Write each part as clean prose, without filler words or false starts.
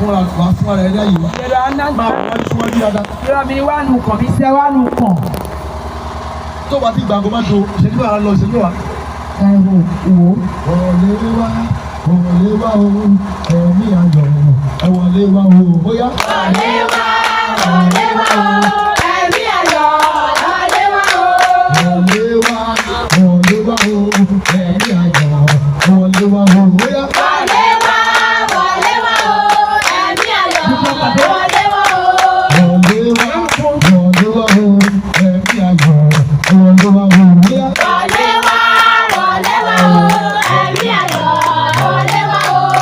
fún ara ẹ̀dá yìí. Máa wọ́n tí wọ́n rí dáadáa. Ìrọ̀ mi wá nù kàn, mi ṣe wá nù kàn. Tó bá ti gbàgbọ́ máa do ìṣẹ́jú bá lọ ìṣẹ́jú wa. Ẹ̀wò wò. Wọlé wá o, ẹ̀mí ayọ̀ ẹ̀wọ̀lé wá o, bóyá. Wọlé wá o, ẹ̀mí ayọ̀ wọlé wá o. Wọlé wá o, ẹ̀mí ayọ̀ wọlé wá o, bóyá. Wọlé wá o, ẹ̀mí ayọ̀ wọlé wá o. Wọlé wá o, ẹ̀mí ayọ̀ wọlé wá o, bóyá. Wọlé wá o, ẹ̀mí ayọ̀ wọlé wá o.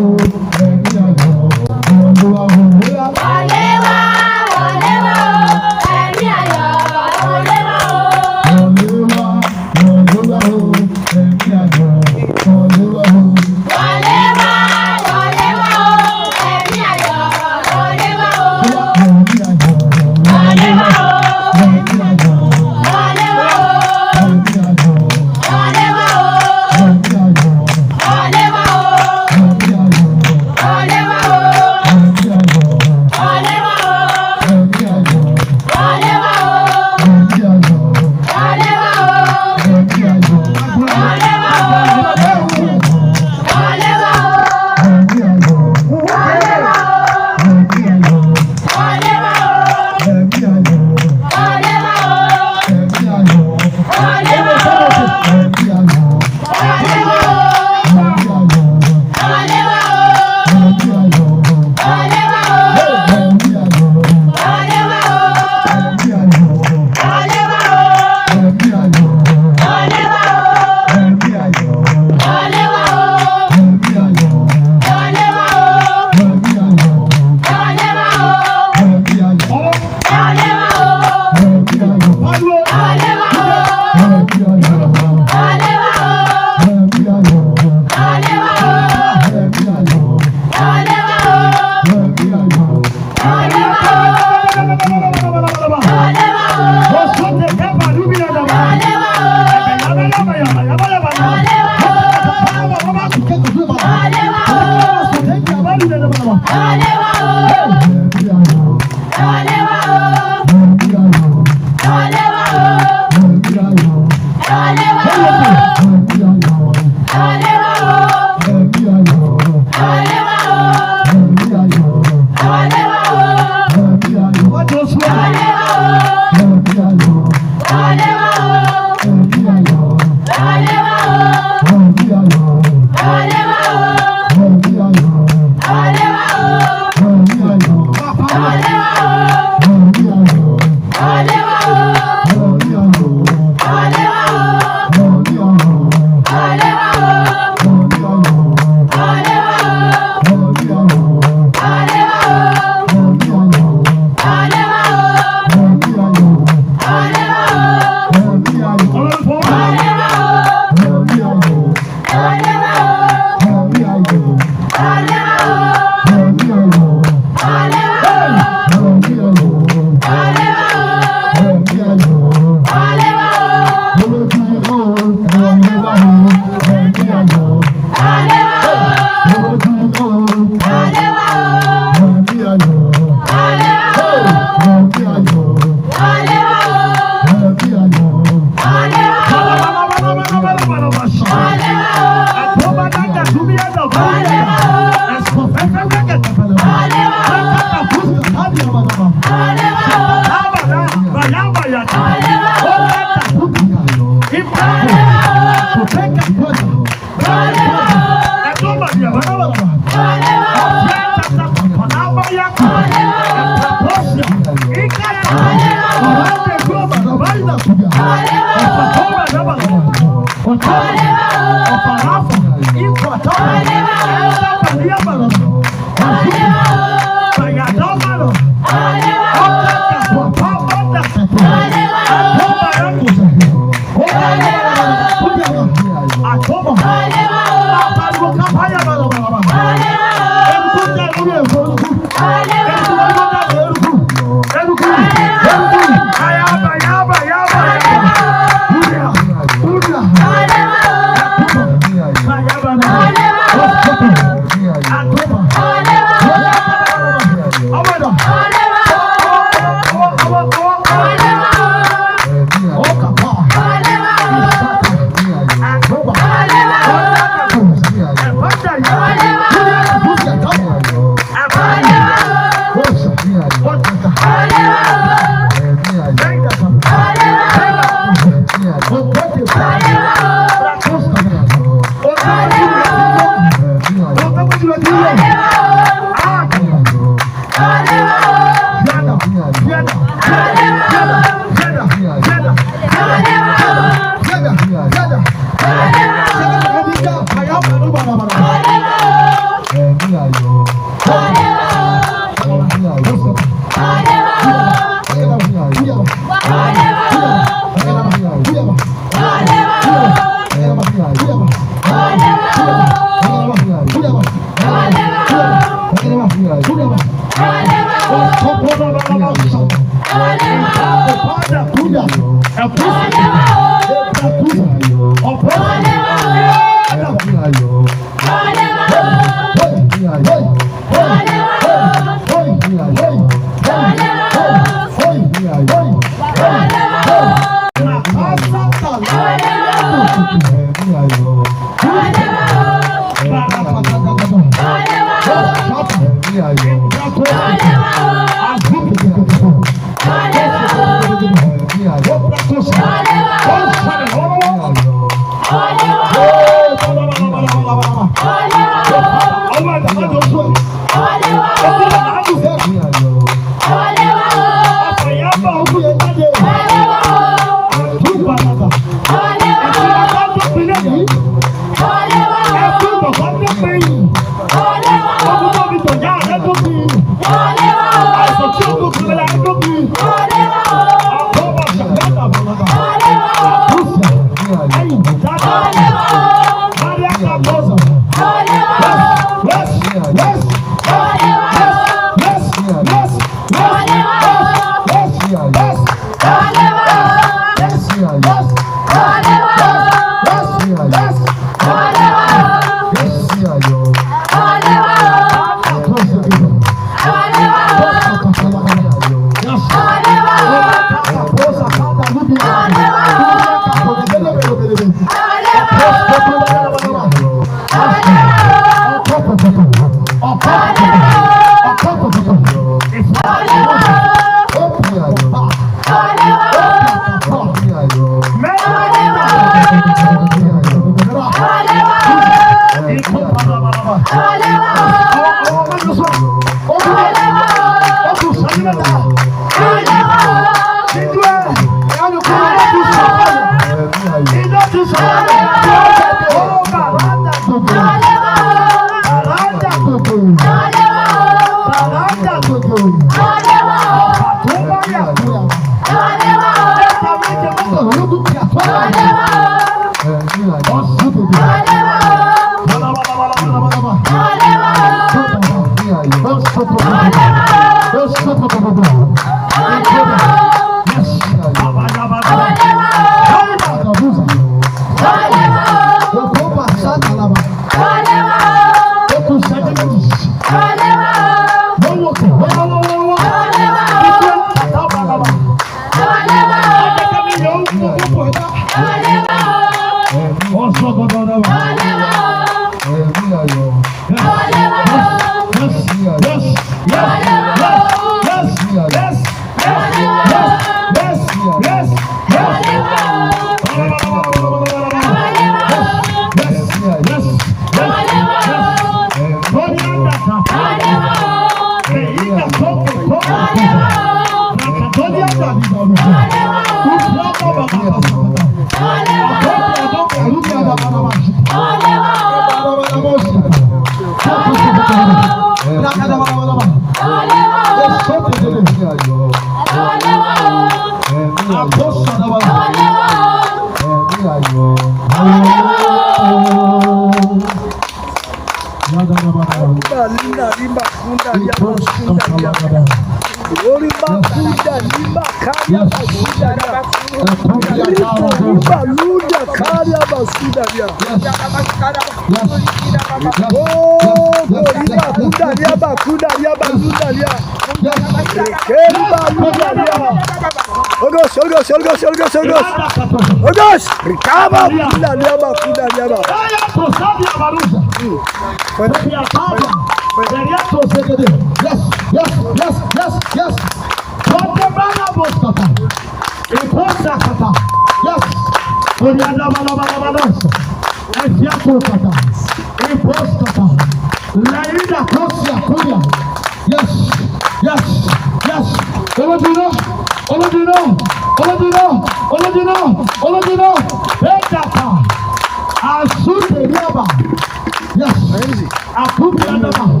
Akubiadama.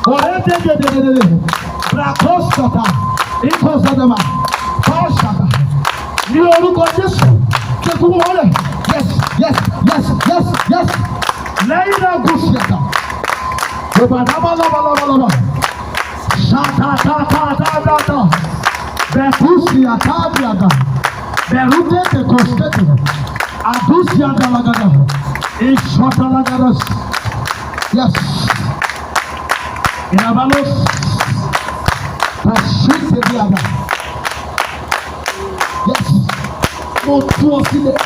Orededededede. Brakoskata. Ikosadama. Pashaka. Ní orúkọ Jésù. Kekun wọlé. Yes, yes, yes, yes, yes. Lẹ́yìn náà gúúsìyàtà. Ìbàdàbàlàbàlàbàlàbà. Ṣàtàtàtàtàtà. Bẹ̀kúsìyàtà àbíàdà. Bẹ̀rúdẹ̀tẹ̀ kọ̀ṣẹ̀tẹ̀. Àdúsìyàdàlàgàdà. Ìṣọ̀tàlàgàdà. Yes. Ìyàbálòs. Kọ̀ṣẹ̀tẹ̀bíàdà. Yes. Mo tú ọ sílẹ̀.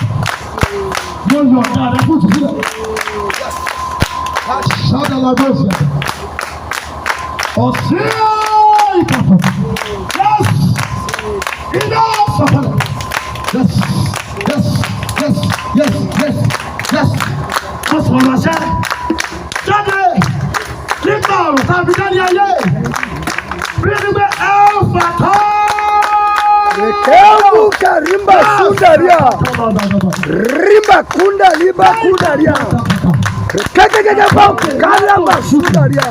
Mo yọ ọ̀gá rẹ̀ fún ìtúsílẹ̀. Yes. Aṣáájú ọ̀sẹ̀ ìkàtọ̀. Yes. Iná sọ̀tọ̀. Yes. Yes. Yes. Yes. Yes. Yes. Mo sọ̀rọ̀ ṣẹ́. Jáde nígbà ọ̀rọ̀ tàbí jáde ayé. Bí ẹni pé ẹ ń fà tán. Ekebu karimba sundaria. Rimba kunda liba kundaria. Kekekeke bau kalamba sundaria.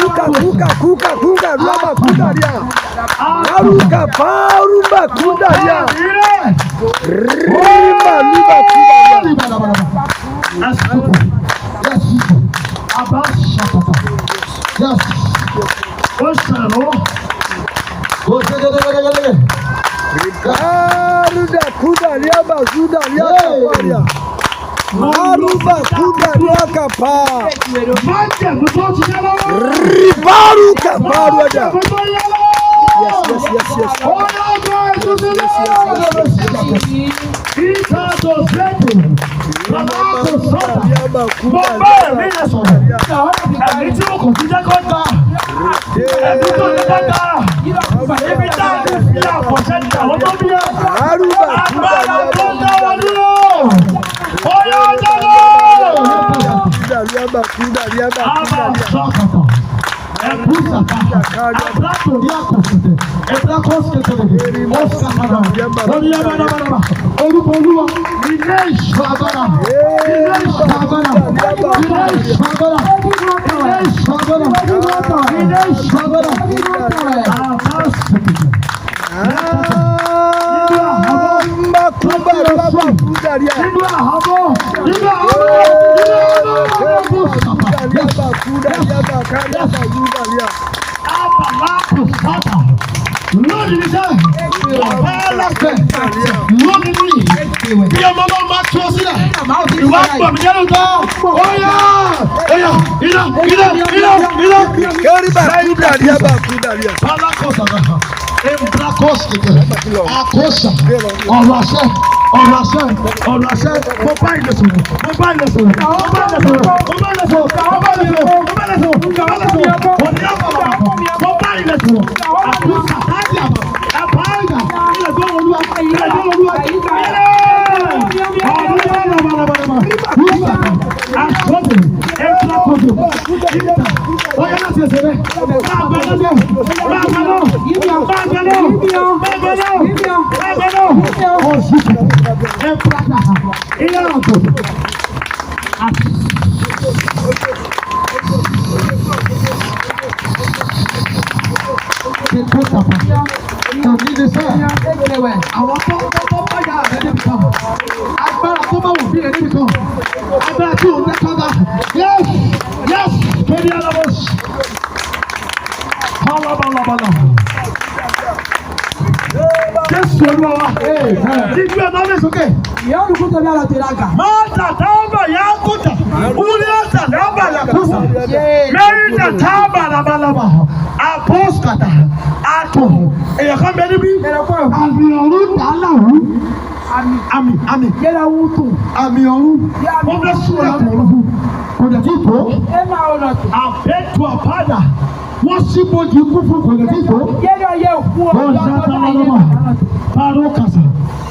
Kuka lama kundaria. Aruka parumba kundaria. Rimba liba kundaria. Yes. Aruda kundaria bazudaria kaparia. Aruba kundaria kapa. Ribaru kaparuada. Yes.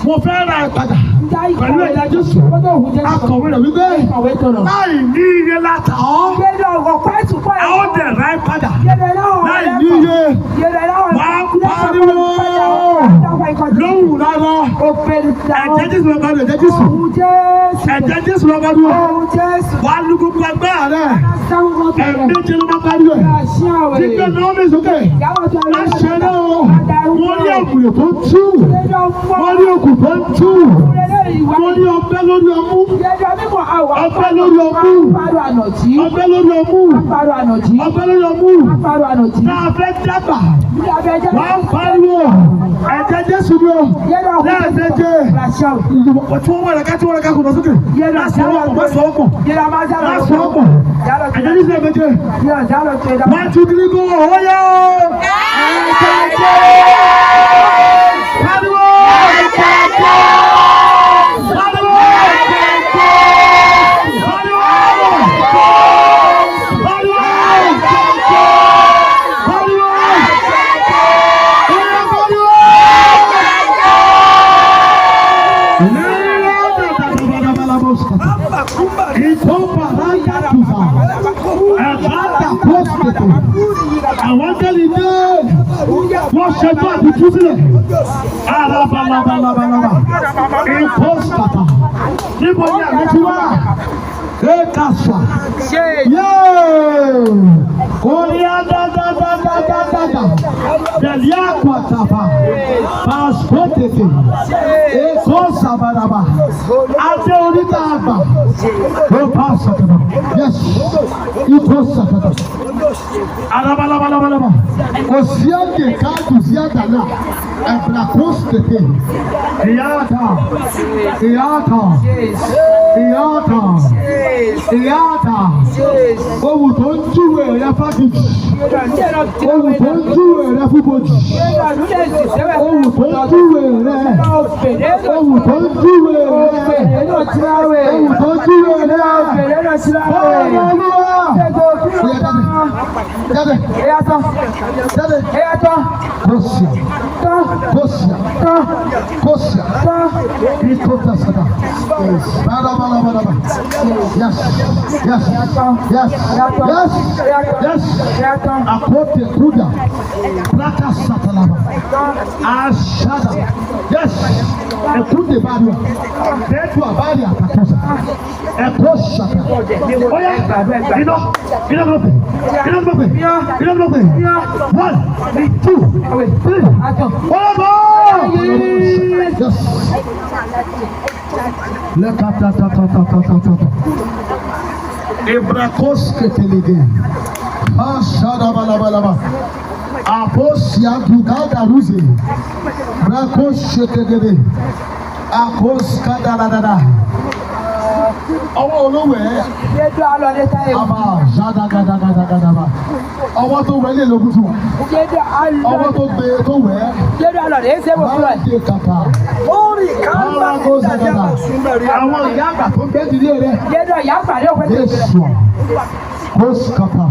Mo fẹ́ ra ìpadà pẹ̀lú ẹ̀yà Jésù. Akọ̀wé rẹ̀ wípé láì ní iye láta ọ́. A ó dẹ̀ ra ìpadà láì ní iye. Wà á pariwo. lóhùn rárá. Ẹ̀jẹ̀ Jésù lọ́ba dùn, ẹ̀jẹ̀ Jésù. Ẹ̀jẹ̀ Jésù lọ́ba dùn. Wà á lu gbogbo agbára rẹ̀. Ẹ̀mí jẹ́ ló máa parí ẹ̀. Jíjẹ́ náà mi sókè. Má ṣe náà o. Wọ́n ní àgùrè tó ń tú. Wọ́n ní òkú tó ń tú. Wọ́n ní ọgbẹ́ lórí ọmú. Ọgbẹ́ lórí ọmú. Ọgbẹ́ lórí ọmú. Ọgbẹ́ lórí ọmú. Náà fẹ́ dàgbà. Wọ́n ń pariwo. Ẹ̀jẹ̀ Jésù ni o. Lẹ́ẹ̀mejì. Tí wọ́n wọlé ká kò lọ sókè. Má sọ ọkọ̀. Má sọ ọkọ̀. Ẹ̀jẹ̀ Jésù lẹ́ẹ̀mejì. 1, 2, 3, go. Oya. Pariwo. Àwọn tẹ́lẹ̀ dé wọ́n ṣẹjọ́ àti tú sílẹ̀ alábàlábàlábàlábà ìpọ́sítàtà níbo ni àmì ti wá ẹ̀kásà yéé orí adádádádádádáda tẹ̀lé àpàtàpà pàṣípọ̀tẹ̀tẹ̀ èkó sàbàdàbà adé oríta àgbà ó pàṣẹtẹ̀tẹ̀ yẹsì ìpọ́sítàtà alábàlábàlábàlábà òsíàdè káàdù síàdàlà ẹ̀bùràkọ́sítẹ̀tẹ̀ ìyáàtà ohun tó ń júwe rẹ fábíjì ohun tó ń júwe rẹ fúbojì ohun tó ń júwe rẹ ohun tó ń júwe rẹ ohun tó ń júwe rẹ Kosia Ikota Sada Bala Yes Apote Kuda Plaka Satalaba Ashada Yes Ekunde Badia Detu Abadia Patosa Ekoshaka Oya Inogope 1, 2, 3 Yes. Ebrakos ketelege. Ashada balabalaba. Aposia dugada ruze. Brakos shetegebe. Akos kadadada. Ọwọ́ olówó ẹ̀. Àbá jádàgàdàgàdàgàdàbà. Ọwọ́ tó wẹ̀ lè lókun fún wa. Ọwọ́ tó gbé tó wẹ̀. Máa ń dé kàkà. Máa ń kó sàgàdà. Àwọn ìyá àgbà tó gbé ìdílé rẹ̀. Yéṣu. Kó kàkà.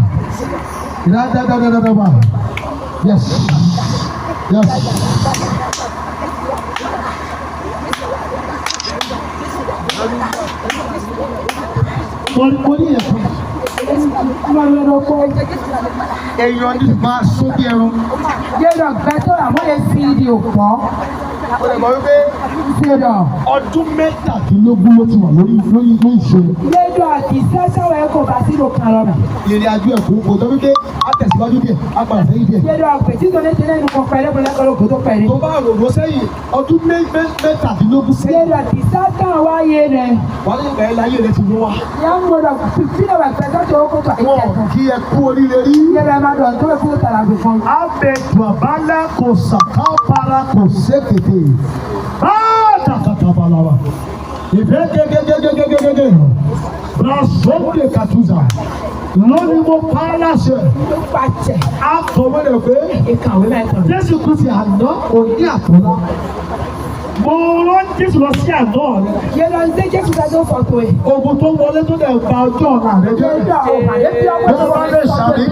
Ìdádádádádádá. Yes. Mo ní ẹ̀fọ́. Èèyàn ní máa sókè ẹran. Yẹ́dọ̀ gbẹ́tọ̀ àwọn èsì ìdí òpó. Ó lè mọ̀ wípé ọdún mẹ́tàdínlógún ló ti wà lórí ìṣe. Yẹ́dọ̀ àti sẹ́sẹ̀wọ̀ ẹ̀kọ́ bá sínú karọ́nà. Ìrìn àjò ẹ̀kọ́ kò tó wípé á tẹ̀síwájú díẹ̀, á padà sẹ́yìn díẹ̀. Yẹ́dọ̀ àpè tí tó lé tẹ́lẹ̀ nǹkan pẹ̀lẹ́ bọ́lá kọ́ lóko tó pẹ̀lẹ́. Tó bá rò ló sẹ́yìn ọdún mẹ́tàdínlógún sẹ́yìn. Yẹ́dọ̀ àti sẹ́sẹ̀wọ̀ wáyé rẹ̀. Wà á nígbà ẹ̀ láyé rẹ̀ ti wọ́n wá. Yà ń gbọdọ̀ fílẹ̀ wà pẹ̀lú tó kó tó àìsàn. Wọ́n kí ẹ kú oríire rí. Yẹ́dọ̀ ẹ̀ máa dọ̀ tó kó tàrà gbé fún. Abẹ Dùabálá kò sàká para kò sékèké. Takabalaba. Ìfẹ́ gẹ́gẹ́gẹ́gẹ́gẹ́gẹ́. Brasọ́ọ̀dẹ̀ Kàtúzà. Lónìí mo pa á láṣẹ. Akọ̀wé rẹ̀ pé Jésù Kristi àná òní àtọ́lá. Mo rán Jésù lọ sí àná rẹ̀. Yẹ́dọ̀ ń dé Jésù dájọ́ fọ̀tò ẹ̀. Ogun tó wọlé tó dẹ̀ gba ọjọ́ ọ̀la rẹ̀ jẹ́. Bó bá lè ṣàmì.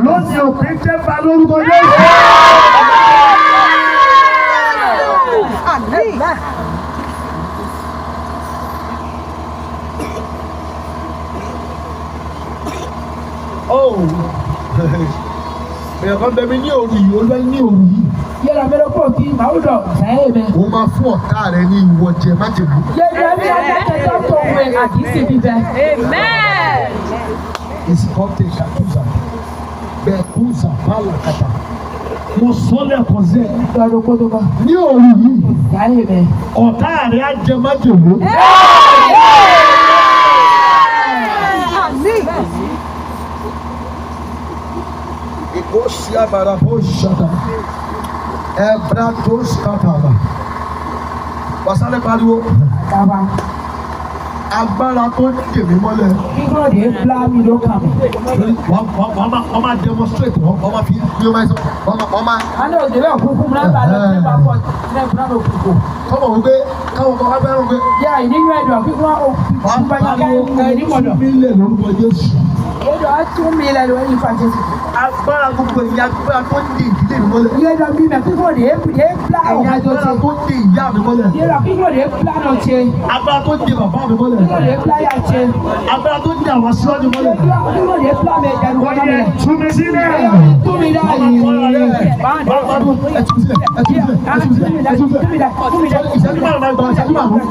Lónìí òfin tẹ́ ba lórúkọ Jésù. Oh, èèyàn kan bẹ mi ní òru yìí, olúwa ní òru yìí. Yẹ́ra mẹ́rọ pọ̀ kí màá dọ̀ sẹ́yìn mi. Ó máa fún ọ̀tá rẹ ní ìwọ jẹ májèlé. Yẹ́ra mi àtẹ̀tẹ̀ tó wẹ̀ àkíyèsí bíbẹ̀. Amen. Èsì kan tẹ ṣàkóso. Bẹ́ẹ̀ kú zàpálà kàtà. Mo sọ lẹ́kọ̀ọ́ sẹ́. Lọ́dún kó tó bá. Ní òru yìí, Sẹ́yìn mi. ọ̀tá rẹ á jẹ májèlé. Ìkóṣí àbàrà bó ṣàdá. Ẹ̀bùrà tó ṣàtàlà. Wàsálẹ̀ pariwo. Bàbá. Agbára tó ń dè mí mọ́lẹ̀. Kíkọ́ de bla mi ló kà mí. Wọ́n máa demonstrate wọ́n máa fi bí ó máa sọ wọ́n máa. Àná òjò bẹ́ẹ̀ kúkú mi náà bá lọ sí ìbá pọ̀ ní ẹ̀kú náà ló kúkú. Kọ́mọ̀ wípé káwọn kan wá fẹ́ràn pé. Yá ìníyàn ẹ̀dọ̀ kíkú náà ó Wọ́n bá yá ẹ̀rí mọ̀dọ̀. mi lè lórúkọ Jésù. Ẹ̀dọ̀ á tún mi lẹ́nu ẹ̀yìn fàjẹsì. Agbára gbogbo ẹ̀yà agbára tó ń dè ìdílé mi mọ́lẹ̀. Yẹ́dọ̀ bí mẹ́ kíkọ́ de bla Ẹ̀yà ọ̀hún tó agbára ṣe. tó ń dè ìyá mi mọ́lẹ̀. Yẹ́dọ̀ kíkọ́ de bla náà ṣe. Agbára tó ń dè bàbá mi mọ́lẹ̀. Kíkọ́ de bla yà ṣe. Agbára tó ń dè àwọn aṣíwájú mọ́lẹ̀. Kíkọ́ de bla mi ẹ̀jẹ̀ lọ́wọ́ mi. Túnmí sílẹ̀. Túnmí dá yìí. Ìṣẹ́jú márùn-ún máa gbọ́ ìṣẹ́jú márùn-ún.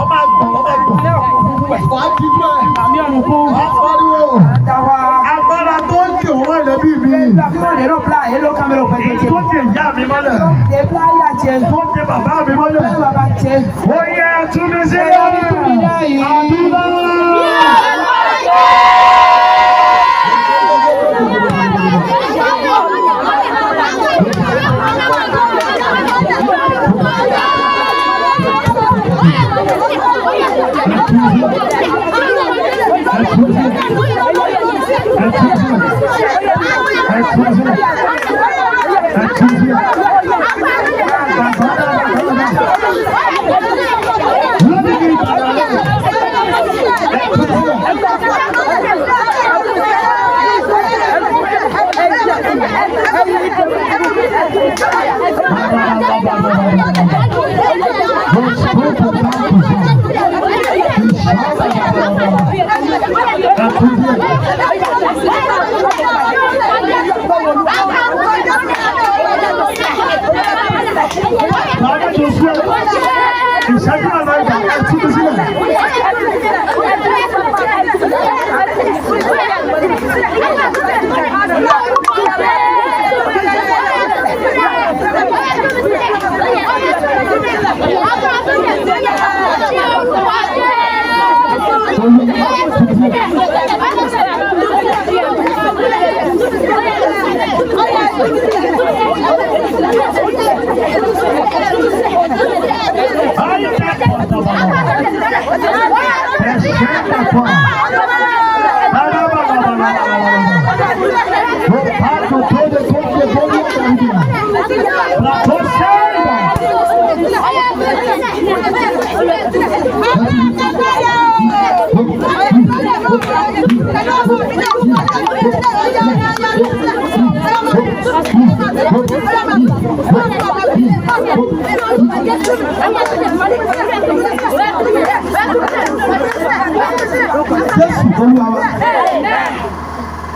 Ọmọ àgbọ̀. Wàá dídú ẹ̀. Àmì ọ̀nà kún. Wàá pariwo. Àtàwà. Agbára tó ń dè wọ́n ẹ̀lẹ́bí mi. Kíkọ́ de bla yìí ló kámẹ́rà pẹ̀lú ṣe. Tó ń dè ìyá mi mọ́lẹ̀. De bla yà ṣe. Tó ń dè bàbá mi mọ́lẹ̀. Bẹ́ẹ̀ bàbá ṣe. Ó yẹ túnmí sílẹ̀. Túnmí dá yìí. Àdúrà.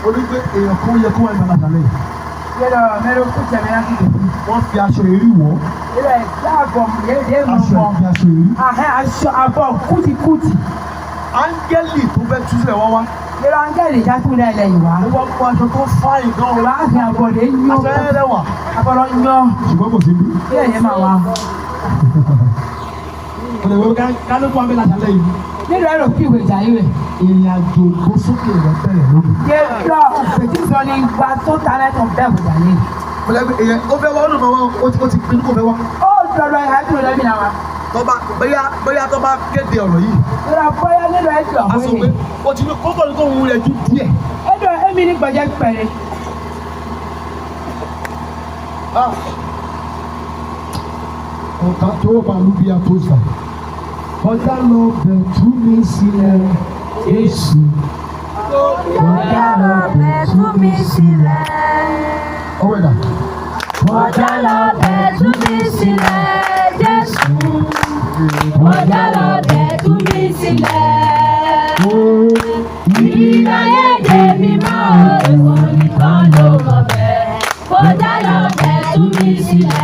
Olùgbé èèyàn kan yẹ kó wà ní àlàkalẹ̀. Yẹ́dọ̀ mẹ́rin kú tẹ̀mẹ́ láti dè. Wọ́n fi aṣọ èrí wọ̀. Ilẹ̀ dáàbọ̀ yéé mú Aṣọ mọ́. ìfi aṣọ èrí. Ahẹ́ aṣọ àbọ̀ kùtìkùtì. Áńgẹ́lì tó fẹ́ tú sílẹ̀ wọ́n wá. Yẹ́dọ̀ áńgẹ́lì já tún dá ilẹ̀ yìí wá. Ó wọ́n kó aṣọ tó fáyìn gan. Ìwà àfi àbọ̀dé yán. Aṣọ ẹlẹ́wà. Àbọ̀dọ̀ yán. Ṣùgbọ́n kò sí bí. Ilẹ̀ yẹn máa wá. Olùwé kálukú abẹ́ làtàlẹ́ yìí. Nínú ẹ̀rọ kí ìwé ìjà yìí rẹ̀. Ìrìn àjò ìgbésókè rẹ̀ bẹ̀rẹ̀ lórí. Yẹ́dọ̀ fèjì sọ ní gba tó talẹ̀ tó bẹ́ẹ̀ kò jà yìí. Olùwé èèyàn ó fẹ́ wá ó lù mọ́ wọn ó ti pinnu kó fẹ́ wá. Ó dọ̀dọ̀ ìhà tó lẹ́mí náà wá. Tọ́ba bóyá tọ́ba kéde ọ̀rọ̀ yìí. Yẹ́dọ̀ bóyá nínú ẹ̀jọ̀ A sọ pé o ti ní kókó ní kó wù rẹ̀ ju díẹ̀. ẹ̀dọ̀ ẹ̀mí ní gbọ̀jẹ́ pẹ̀rẹ̀. Ọ̀tá tó bá lù bí àtúnṣà. Ọjà lọ bẹ̀ tú mi sílẹ̀ Jésù. Ọjà lọ bẹ̀ tú mi sílẹ̀. Ọwọ́ ẹ̀dá. Ọjà lọ bẹ̀ tú mi sílẹ̀ Jésù. Ọjà lọ bẹ̀ tú mi sílẹ̀. Ìdáyé jẹ́ mi máa ń wọ̀ nìkan ló mọ̀ bẹ́ẹ̀. Ọjà lọ bẹ̀ tú mi sílẹ̀.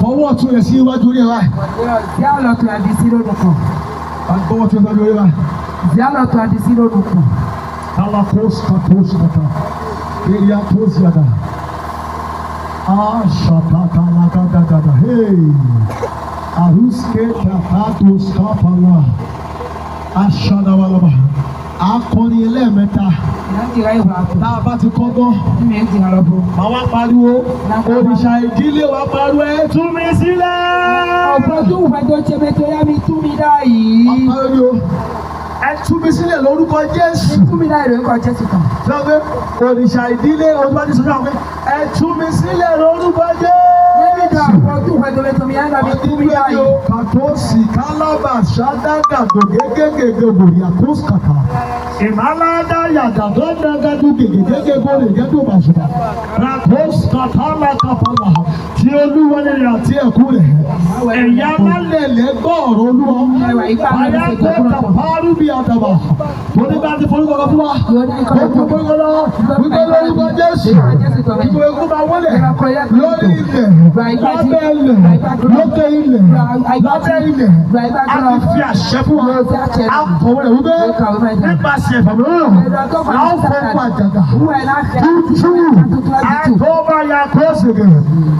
Fọwọ́ tún yẹ sí iwájú orí ẹ̀ báyìí. Dialọ́tò àdìsí lórúkọ. Fọwọ́ tún yẹ sí iwájú orí ẹ̀ báyìí. Dialọ́tò àdìsí lórúkọ. Kalakos katos kata. Eria tos yada. Ashata kalakadada. Hey. Aruske kapatos kapala. Ashada walaba. Akọni ẹlẹ́ẹ̀mẹ́ta. Tá a bá ti kọ́ gan. Màá wá pariwo. Òrìṣà ìdílé wa pariwo ẹ tú mi sílẹ̀. Ọ̀pọ̀ tó wù fẹ́ tó ṣe mẹ́tọ́ yá mi tú mi dá yìí. Àpárí o. Ẹ tú mi sílẹ̀ lórúkọ Jésù. Tú mi dá lórúkọ Jésù kan. Sọ pé òrìṣà ìdílé olùbádìí sọ pé ẹ tú mi sílẹ̀ lórúkọ Jésù. Ọ̀pọ̀ tó fẹ́ tó mẹ́tọ́ mi yá mi tú mi dá yìí. Kàtósì kálábà ṣádágà gògégégégé bòrí àkóṣkàkà. Ìmàládá yàgàdó dàgàdú gègégégé bòrí gẹ́dó bàṣùbà. Ràkóṣkàkàlà kàpàlà tí olúwa nílẹ̀ àti ẹ̀kú rẹ̀. Ẹ̀yà alálẹ̀lẹ̀ gbọ́ọ̀rọ̀ olúwa. Àyà tó kàpárù bí àdàbà. Torí bá ti forúkọ kan fún wa. Gbogbo gbogbo lọ. Gbogbo lórúkọ Jésù. Gbogbo egun máa wọlé. Lórí ilẹ̀. Lábẹ́ ilẹ̀. Lókè ilẹ̀. Lábẹ́ ilẹ̀. A ti fi àṣẹ fún wa. A kọ̀wé rẹ̀ wípé nípasẹ̀ ìfàmìlì náà. A ó fọ́ fún àjàgà. Tuntun. Àtọ́ba ya kóòsìkè.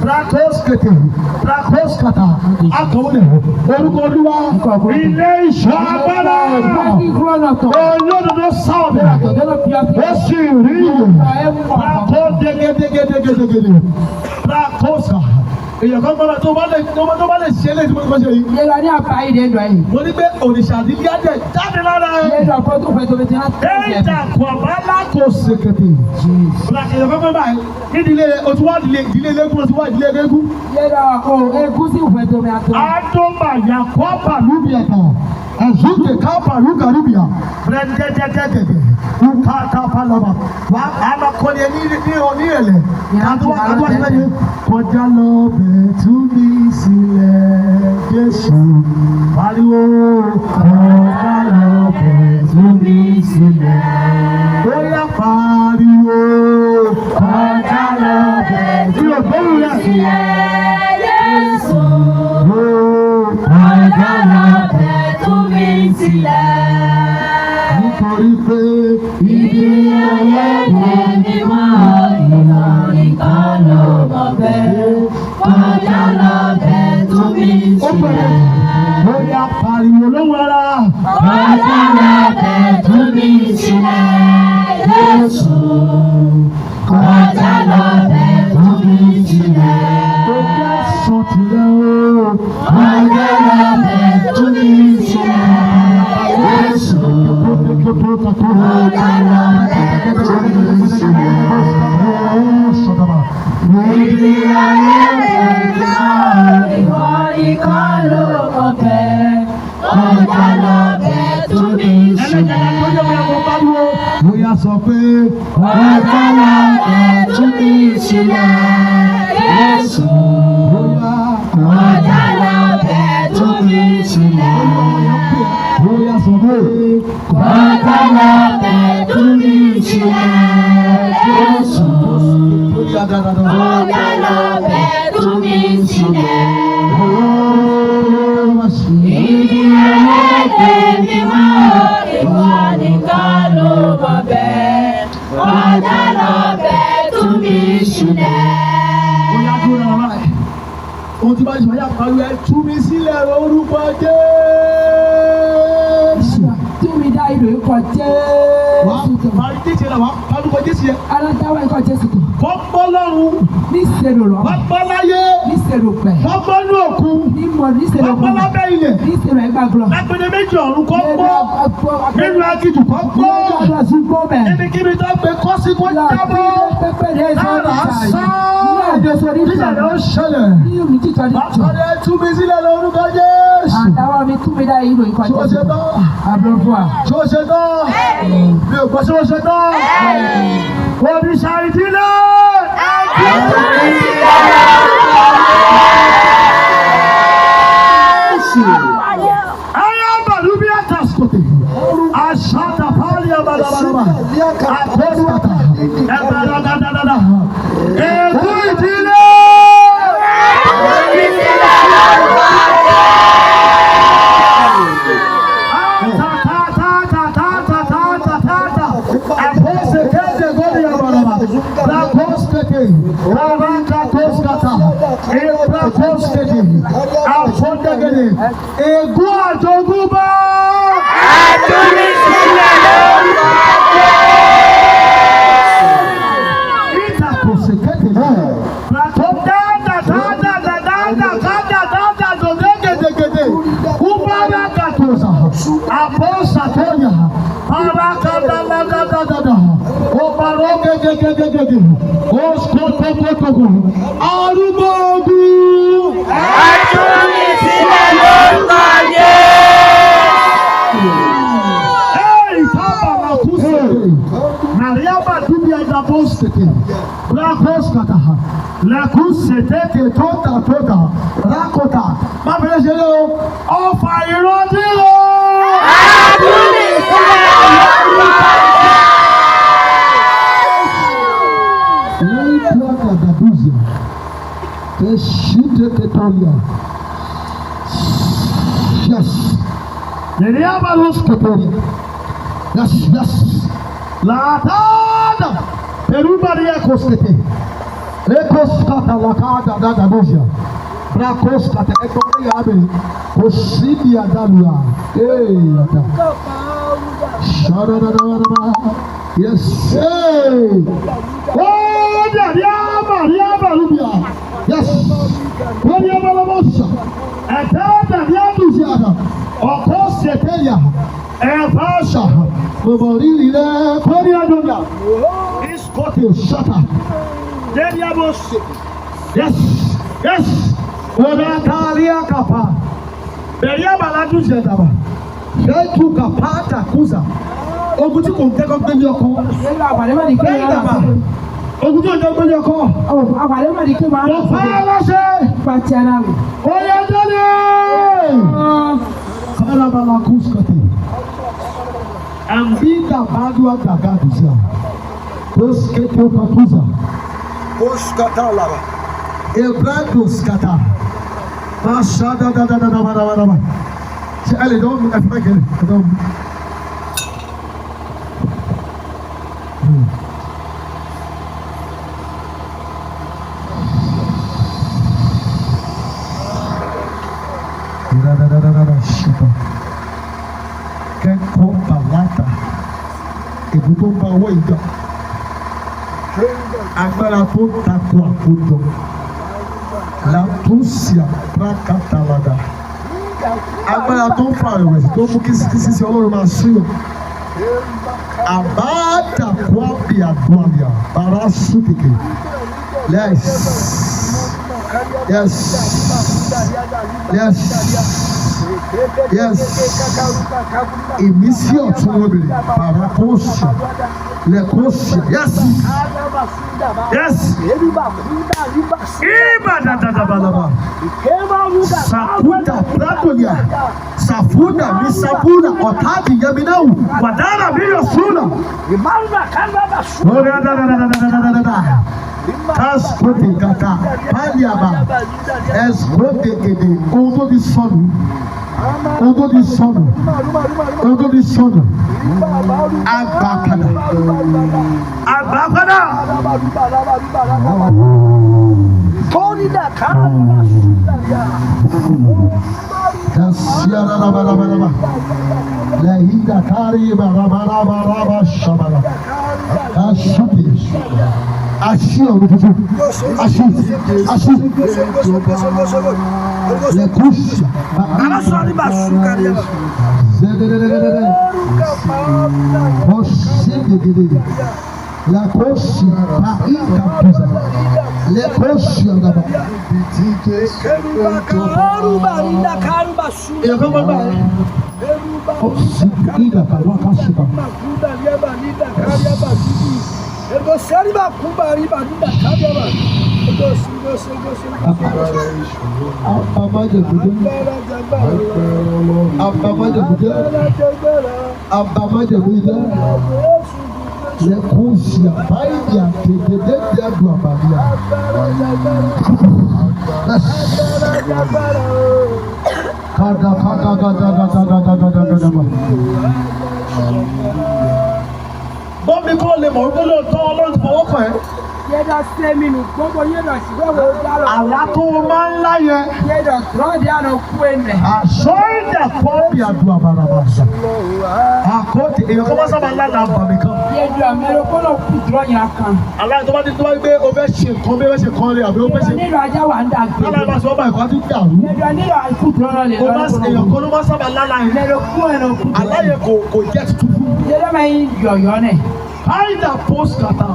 Prakóòsìkè. Prakóòsìkàtà. A kọ̀wé rẹ̀. Orúkọ Olúwa. Ilé ìṣọ́ agbára. Olódodo sáwọ̀dẹ̀. Ó sì rí ìlú. Prakó dégédégédégédégédé. Prakóòsà. Èèyàn kan gbọ́dọ̀ tó bá lè ṣe é lè tí mo kọ́ ṣe yìí. Yé lọ ní àpá yìí dé dọ̀ yìí. Mo ní pé òrìṣà ní yájẹ̀ jáde lára ẹ̀. Yé lọ fọ́ tó fẹ́ tó fi ti láti. Ẹ̀ẹ́dà kọ̀ọ̀bálá kò ṣèkètè. Èèyàn kan gbọ́dọ̀ báyìí nídìílé oṣù wá ìdílé eléégún oṣù wá ìdílé eléégún. Yé lọ o egún sí ìfẹ́ tó mi àtọ́. Adoma yakọ́ bàlúbìà tán. Ẹ̀zúkè ká bàlúgà rúbìà. Bẹ́ẹ̀dẹ́dẹ́dẹ́dẹ́. Ká palaba. Wà á máa kọ́ni ẹ ní ìrẹ̀lẹ̀. Àdúrà ti bẹ́ẹ̀ ni. Kọjá lọ bẹ̀ tú mi sílẹ̀ Jésù. Pariwo kọjá lọ bẹ̀ tú mi sílẹ̀. Bóyá pariwo kọjá lọ bẹ̀ tú mi sílẹ̀ Jésù. Kọjá lọ bẹ̀ tú mi sílẹ̀. Nítorí pé ibi ayé ẹni máa ìlọ nìkan ló mọ̀ bẹ́ẹ̀. Kọjá lọ bẹ̀ tú mi sílẹ̀. Bóyá pariwo lówó ara. Kọjá lọ bẹ̀ tú mi sílẹ̀ Jésù. Kọjá lọ bẹ̀ tú mi sílẹ̀. Bóyá sọ tìlẹ̀ o. Kọjá lọ bẹ̀ tú mi sílẹ̀ Jésù. Kọjá lọ bẹ̀ tú mi sílẹ̀. Níbi ayé ẹ̀ka ìwọ nìkan ló mọ̀ bẹ́ẹ̀. Kọjá lọ bẹ̀ tú mi sílẹ̀. Bóyá sọ pé kọjá lọ bẹ̀ tú mi sílẹ̀ Jésù. Kọjá lọ bẹ̀ tú mi sílẹ̀. Bóyá sọ pé kọjá lọ bẹ̀ tú mi sílẹ̀ Jésù. Kọjá lọ bẹ̀ tú mi sílẹ̀. Ibi ẹlẹ́dẹ̀ mi máa ìwọ nìkan ló mọ̀ bẹ́ẹ̀. Kọjá lọ bẹ̀ tú mi sílẹ̀. Bóyá dúró náà láì. Ohun tí bá ṣe máa parí ẹ tú mi sílẹ̀ lórúkọ Jésù. Tú mi dá ìlú ikọ̀ Jésù. Wà á parí Jésù yẹn wà á parí orúkọ Jésù yẹn. Aládáwọ̀ ikọ̀ Jésù tó. Wọ́n gbọ́ lọ́run. Ní sèrò lọ. Wọ́n gbọ́ láyé. Ní sèrò pẹ̀. Wọ́n gbọ́ ní òkun. Ní mọ̀ ní sèrò Wọ́n gbọ́ lábẹ́ ilẹ̀. Ní sèrò ẹgbà gbọ́. Lápẹ̀lẹ̀ méjì ọ̀run kọ́ gbọ́. Nínú akíjù kọ́ gbọ́. Níbikíbi tó gbé kọ́ sí kó jábọ́. Lára sán. Ìṣẹ̀lẹ̀ ó ṣẹlẹ̀. Bàtọ́lẹ̀ tú mi sílẹ̀ lórúkọ Jésù. Àtàwọn mi tú mi dá ìlú ikọ̀ Ṣé o ṣe Jésù. tán? Àbúrò fún wa. Ṣé o ṣe tán? Mi ò gbọ́ ṣé o ṣe tán? Òrìṣà ìdílé. Ayé àbàlúbí àtàsíkòtè. Àṣàtà pálí àbàlàbàlàbà. Àkóṣàtà. Ẹ̀bàdàdàdàdà. Èkó ìdílé. Ègún àjogúnbá. Àtúnmí sílẹ̀ lórúkọ arúgbó ogun. Àtúnmí sílẹ̀ lórúkọ Rakota, má fi lè ṣe lé o, ọfà ìrántí o. Àtúnmí sílẹ̀ lórúkọ Yes. Yes, yes. La tada. Perumaria koskete. Rekoskata la kada da dozia. Brakoskata ekoya abe. Kosidia dalua. Ata. Shara da da. Yes. Hey. Oh, Maria Rubia. Yes. Wọ́n yẹ bọ́lọ́mọ́sà. Ẹ̀tẹ́ẹ̀dà ní àdùsí àdà. Ọ̀kọ́ ṣètẹ́yà. Ẹ̀fáṣà. Bọ̀bọ̀ rírì rẹ̀ kọ́rí àdùnà. This court is shut up. Then you must say, yes, yes. Oda kalia kapa. Beria baladu zedaba. Shetu kapata kuza. Oguti kò tẹ́kọ̀ gbé ní ọkọ̀. Oguti kò tẹ́kọ̀ gbé ní ọkọ̀. Mo fẹ́ lọ́sẹ̀. Oyè délé. Kọ́lá bala kúz kọ́tì. Ambida badua gàgà dùsíà. Kós kékeré kọ́tùzà. Kós kata lava. Ebrados kata. Masha da. Ṣé ẹ lè dánwó mi ẹ fẹ́ kẹ́lẹ́ ẹ dánwó mi. Kẹ́kọ̀ọ́ bàwátà ìbùdó ń bá owó ìjọ agbára tó takò àkójọ làtúnṣìà prákàtàlàdà agbára tó ń fa ìrẹ̀wẹ̀sì tó mú kí sísí ọlọ́run máa súyọ̀ àbádàkọ́ àbí àdúrà bàrà súkèké yes. Yes. Yes. Yes. Ìmísí ọ̀tún obìnrin parakosi lẹ́kọ̀ọ́sì. Yes. Yes. Ibadadadabalaba. Sakuda prakolia. Safuda misapuna ọ̀tàdì yẹminawu. Wàdàrà mi yọ súnà. Kaskote kaka paliaba eskote gede ohun tó di sọnù agbápadà Kasiarabarabaraba Lahida kari barabaraba shabara Ashuti Ashi ọ̀rọ̀ tuntun Ashi Lekushi Alasọ́ni bá sùkàrí ẹ̀ Zededededede Oshegedede Lakoshi Baikapuza Lekoshi ọ̀dàbà Ìyàgbọ́gbọ́gbà Oshigida Kawakashiba Ego seriba kubari baduda kabiaba. Ego singo. Abamaje bude. Lekusia baidia tegede dia dua badia. Kada. Bọ́mí kọ́ lè mọ̀ wípé lóòótọ́ ọlọ́run ti fọwọ́ kàn ẹ́. Yẹ́dọ̀ sẹ́mi nù gbogbo yẹ́dọ̀ síbẹ̀ wo dálọ̀. Àlá tó máa ń láyẹ. Yẹ́dọ̀ tọ́ọ̀dì àná kú ẹ̀nẹ̀. Àṣọ ìdà kọ́ọ̀bì àdúrà bàràbàṣà. Àkọ́tì èèyàn kan bá sábà lálà bàmí kan. Yẹ́dọ̀ mẹ́rin kó lọ kú dúró yẹn kan. Aláìsí tó bá ti tó wá gbé o fẹ́ ṣe nǹkan bí o fẹ́ ṣe kan lé àbí o fẹ́ ṣe. Nílò ajá wà ń dà gbé. Lálẹ́ bá sọ ọ́ bá ẹ̀kọ́ á tún dàrú. Yẹ́dọ̀ nílò àìkú dúró lè lọ́wọ́. Èèyàn kan ló má sábà lálà yẹn. Mẹ́rin kú ẹ̀nà kú. Aláyẹ kò jẹ́ tuntun. Yẹ́dọ̀ mẹ́rin yọ̀yọ́ nẹ̀. Hide that post kata.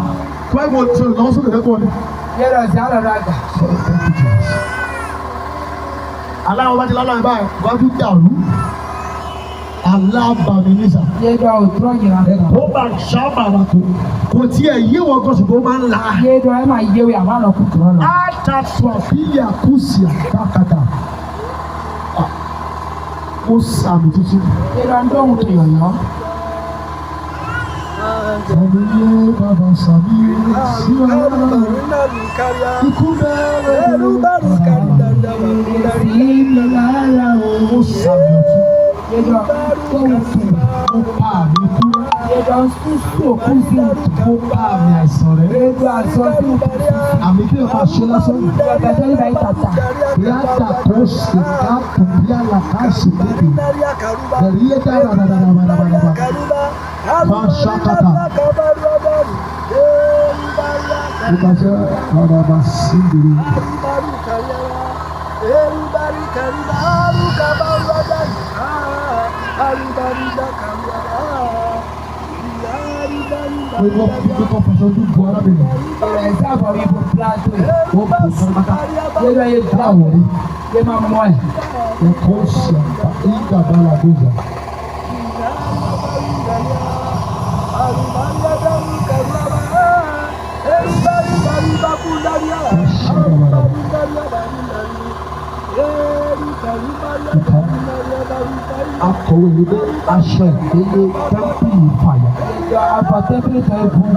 Kọ́ ẹ̀gbọ́n tó lọ́wọ́ sókè lẹ́kọ̀ọ́ ni. Yẹ́dọ̀ sí àlọ́dọ̀ àgbà. Aláwọ̀ bá ti lálọ́ ẹ̀ báyìí, wọ́n tún dàrú. Alábàmì nísà. Yẹ́dọ̀ òtúrọ̀ yìí kan. Ó bá ṣàbàrà kò tiẹ̀ yé wọ́n gọ́sùn kó máa ń la. Yẹ́dọ̀ ẹ̀ máa yéwé àmọ́ àlọ́ kú dúró lọ. Àtàtúwà fílẹ̀ àkúsìà kákàtà. Ó sàmì tuntun. Yẹ́dọ̀ ń dóhùn tó yọ̀yọ́. Sàmìyé bàbá sàmìyé síwá. Ikú bẹ́ẹ̀ ló ń bá ó sàmì ọ̀tún. Yẹ́dọ̀ tó ń sùn. Ó pa àmì ikú. Yẹ́dọ̀ ń sùn òkú sí òtún. Ó pa àmì àìsàn rẹ̀. Yẹ́dọ̀ àìsàn sí òkú. Àmì kí ló máa ṣe lásán. Yẹ́dọ̀ ìbá ìtàtà. Yàtà kó ṣe káàkó bí àlàkà ṣe kéde. Ẹ̀rí yé dára dáradára. Máa ṣàkàtà. Ìgbàjẹ́ ọ̀rọ̀ bá sí ìdílé. Everybody carry the haruka bawada. Everybody da We walk to the confession to go out of it. Example, we put plant to it. Walk to Samaka. They do it flower. They make money. The conscience, Inga Balagoza. Akọ̀wé ilé aṣọ ìdílé tẹ́ḿpìlì fàyà. Your upper temple temple.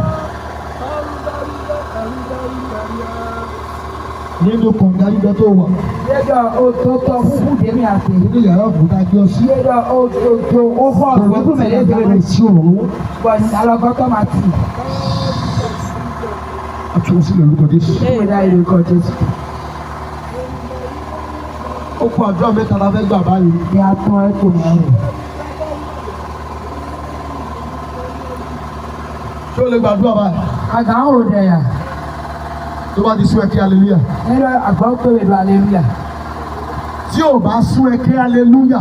Nínú kọ̀ǹga yíyọ tó wà. Yẹ́dọ̀ òtòtò fúfú dèmí àti. Nínú yàrá òkúta gbé ọ sí. Yẹ́dọ̀ òtòtò owó ọ̀gbẹ́ fún mẹ́lẹ́ Bẹ̀rẹ̀ sí òru. Bọ̀ ní alọ́gọ́tọ̀ máa tì. Àtúnṣe sílẹ̀ orúkọ Jésù. Ṣé ìdá ìlú kan Jésù? Ó kú àdúrà mẹ́ta la fẹ́ gbà báyìí. Ní atún ẹ̀kọ́ mẹ́rin. Ṣé o lè gbàdúrà báyìí? Àgbà ń rò dẹ̀yà. Tó bá ti sún ẹ kí aleluya. Nínú àgbà ó pè wèlú aleluya. Tí ò bá sún ẹ kí aleluya.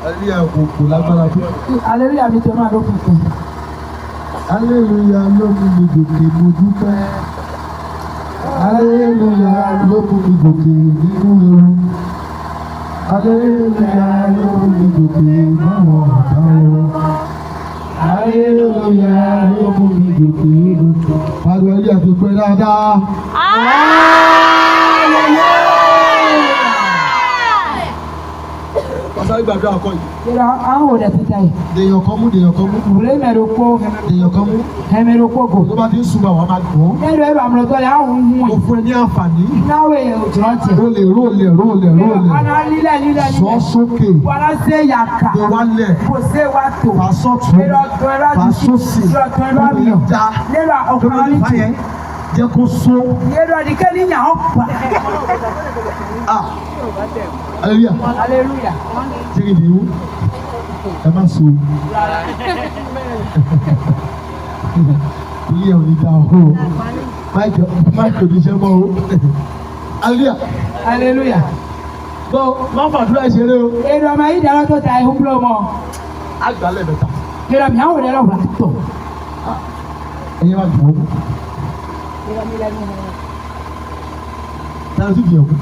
Aleluya kò lágbára tó. Aleluya mi tẹ̀ máa ló kù kù. Aleluya ló mú mi gòkè mo dúpẹ́. Aleluya ló mú mi gòkè nínú ewu. Aleluya ló mú mi gòkè lọ́wọ́ ọ̀tá o. Aleluya ló mú mi gòkè nínú. Pàdé ẹ̀rí àti pé dáadáa. Ọ̀sán ìgbàgbọ́ àkọ́ yìí. Yẹ́dọ̀ àwọn òdẹ̀ títà yìí. Dèèyàn kan mú dèèyàn kan mú. Wùlé mẹ́rin kó Dèèyàn kan mú. ẹ̀mẹ́rin kó gò. Tó bá ti ń sunba wàá máa gbọ́. Yẹ́dọ̀ ẹ̀rọ àmúlòtọ́ yà áhùn mú Mo fún ẹ ní àǹfààní. náwó èèyàn òjò ọ̀tì. Rólè rólè rólè rólè. Ọ̀nà lílẹ̀ Sọ sókè. Wàlá sé yàkà. Gbé wálẹ̀. Kò sé wá tò. Fà sọ́tún. Fà sósì. Lórí ìjà. Yẹ́dọ̀ ọ̀kan Lórí ní ìfàyẹ́. Jẹ́ kó so. Yẹ́dọ̀ àdìkẹ́ ní yàn ọ́ pa. Ah! Hallelujah. Hallelujah. Jẹ́ kí n dìrú. Ẹ má so. Ilé ẹ̀ ò ní da o. Máìkì oníṣẹ́ mọ́ o. Hallelujah. Hallelujah. Gbọ́ má fàdúrà ìṣeré o. Yẹ́dọ̀ ọmọ yìí dáná tó ta ìhún búlọ̀ mọ́. Àgbàlẹ̀ mẹ́ta. Yẹ́dọ̀ mi àwọn òdẹ̀ lọ́wọ́ àtọ̀. Ẹyẹ má dùn ó. Táyọ̀ tún dìyàwó.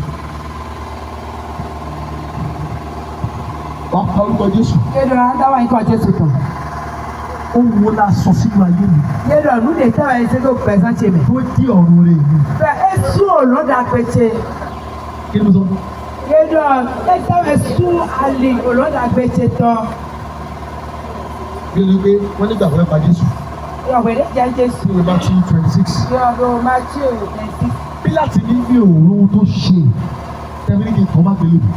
Wàá pa orúkọ Jésù. Yẹ́dọ̀ àdáwà yìí kọ́ Jésù tán. Ó wo la sọ sínú ayé mi. Yẹ́dọ̀ ọ̀nù lè tẹ́wà yìí sẹ́kọ̀ pẹ̀sán ṣe mi. Tó dí ọ̀run rẹ̀ mi. Bẹ́ẹ̀ esu olóda pẹ̀tsẹ̀. Kí ni mo sọ? Yẹ́dọ̀ ẹ̀sẹ̀ esu alì olóda pẹ̀tsẹ̀ tán. Bí o ní pé wọ́n nígbà fẹ́ pa Jésù. Yọ̀wé ní jẹ́ Jésù. Ní ìwé Matthew 26. Yọ̀wé Matthew 26. Pílátì ní mi ò rohun tó ṣe. Tẹ́mi kì í kọ́ má gbélé mi.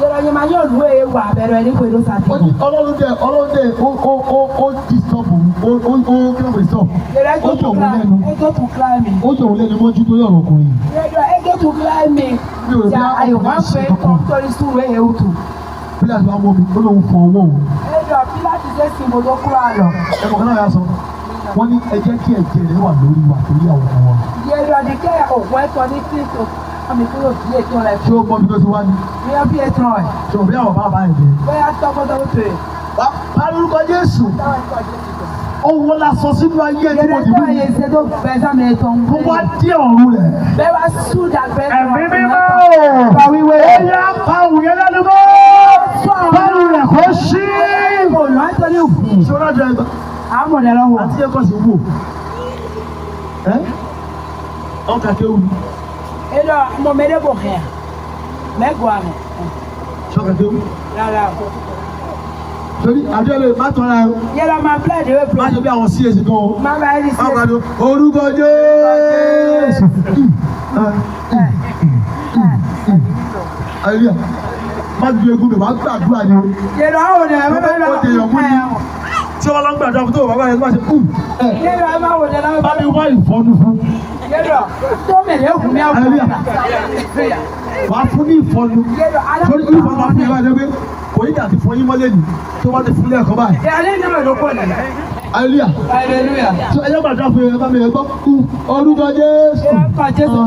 Yẹ́dọ̀ yẹn máa yọ̀ lú ewu àbẹ̀rẹ̀ ní pẹ̀lú sàtìmọ̀. Ọlọ́run dẹ̀ ó disturb ó kí ló ń disturb. Ó jọ òun lẹ́nu. Ẹjọ́ tún kílá mi. Ó jọ òun lẹ́nu mọ́jú tó yọ̀rọ̀ ọkùnrin. Yẹ́dọ̀ ẹjọ́ tún kílá mi. Mi ò rí Jà ayò máa ń fẹ́ kọ́ torí sùúrù ẹ̀ ewu tù. Pílátì wa mọ́ mi, ó lóun fọ ọwọ́ òun. Yẹ́dọ̀ Pílátì ṣe sí mo tó kúrò àlọ́. Ẹ̀mọ̀ kan náà yà sọ. Wọ́n ní ẹ jẹ́ kí ẹ̀jẹ̀ rẹ̀ wà lórí wa torí àwọn ọmọ wa. Yẹ́dọ̀ àdìkẹ́ ògùn ẹ̀tọ́ ní Kristo. Àmì kúrò sí ètò rẹ̀. Ṣé ó mọ bí tó ti wá ní? Bóyá bí ètò rẹ̀. Ṣé òbí àwọn bàbá ẹ̀ jẹ́? Bóyá tọ́gbọ́tọ́gbọ́ tó rẹ̀. Bá lórúkọ Jésù. Ohun wọn la sọ sínú ayé tí mo Yẹ́dọ̀ dìbò tó yẹ ṣe tó bẹ̀sán mi tó ń kó wá dé ọ̀run rẹ̀. Bẹ́ẹ̀ wá súdà bẹ́ẹ̀ Ẹ̀mí mímọ́. Báwíwé. Ó yá pàwù yẹn lẹ́nu mọ́. Pàwù rẹ̀ kò sí. Olú Anthony Ògùn. Ṣọlá jẹ ẹgbẹ́. Àmọ̀dé lọ́wọ́. Àti ẹ̀kọ́ sí wò. Ọkà kéwù. Yẹ́dọ̀ mo mẹ́lẹ́ bò hẹ̀. Mẹ́gbọ̀ àmì. Ṣọkà kéwù. Rárá. Torí àdéhùn má tọ́ra ẹ̀. Yẹ́dọ̀ máa bílẹ̀ dé wé Má ṣe bí àwọn CAC gan o. Máa bá ẹni sí. Má gbàdúrà orúkọ Jésù. Àyè má ju egun mi, má gbàdúrà ni o. Yẹ́dọ̀ àwọn òde ẹ̀ mẹ́fẹ́ lọ́wọ́. Ó de ìyọ̀mú ni. Tí wọ́n lọ ń gbàdúrà fún tó bàbá yẹn tó bá ṣe kú. Yẹ́dọ̀ ẹ̀ máa wòde lọ́wọ́. Bá mi wá ìfọ́nú fún. Yẹ́dọ̀ tó mẹ́lẹ́ òkú mi àwọn ọmọ. Wàá fún ní ìfọ́nú. Yẹ́dọ̀ Torí kí ìfọ́nú bá fún yẹn báyìí lé kò ní dàtí fún yín mọ́lẹ̀ nì tó bá ti fún lẹ́ẹ̀kan báyìí. Ìyáálé ní ọ̀dọ́ pọ̀ nìyẹn. hallelujah. Hallelujah. So ẹ jẹ́ gbàdúrà fún ẹ bá mi ẹ gbọ́ orúkọ Jésù. Orúkọ Jésù.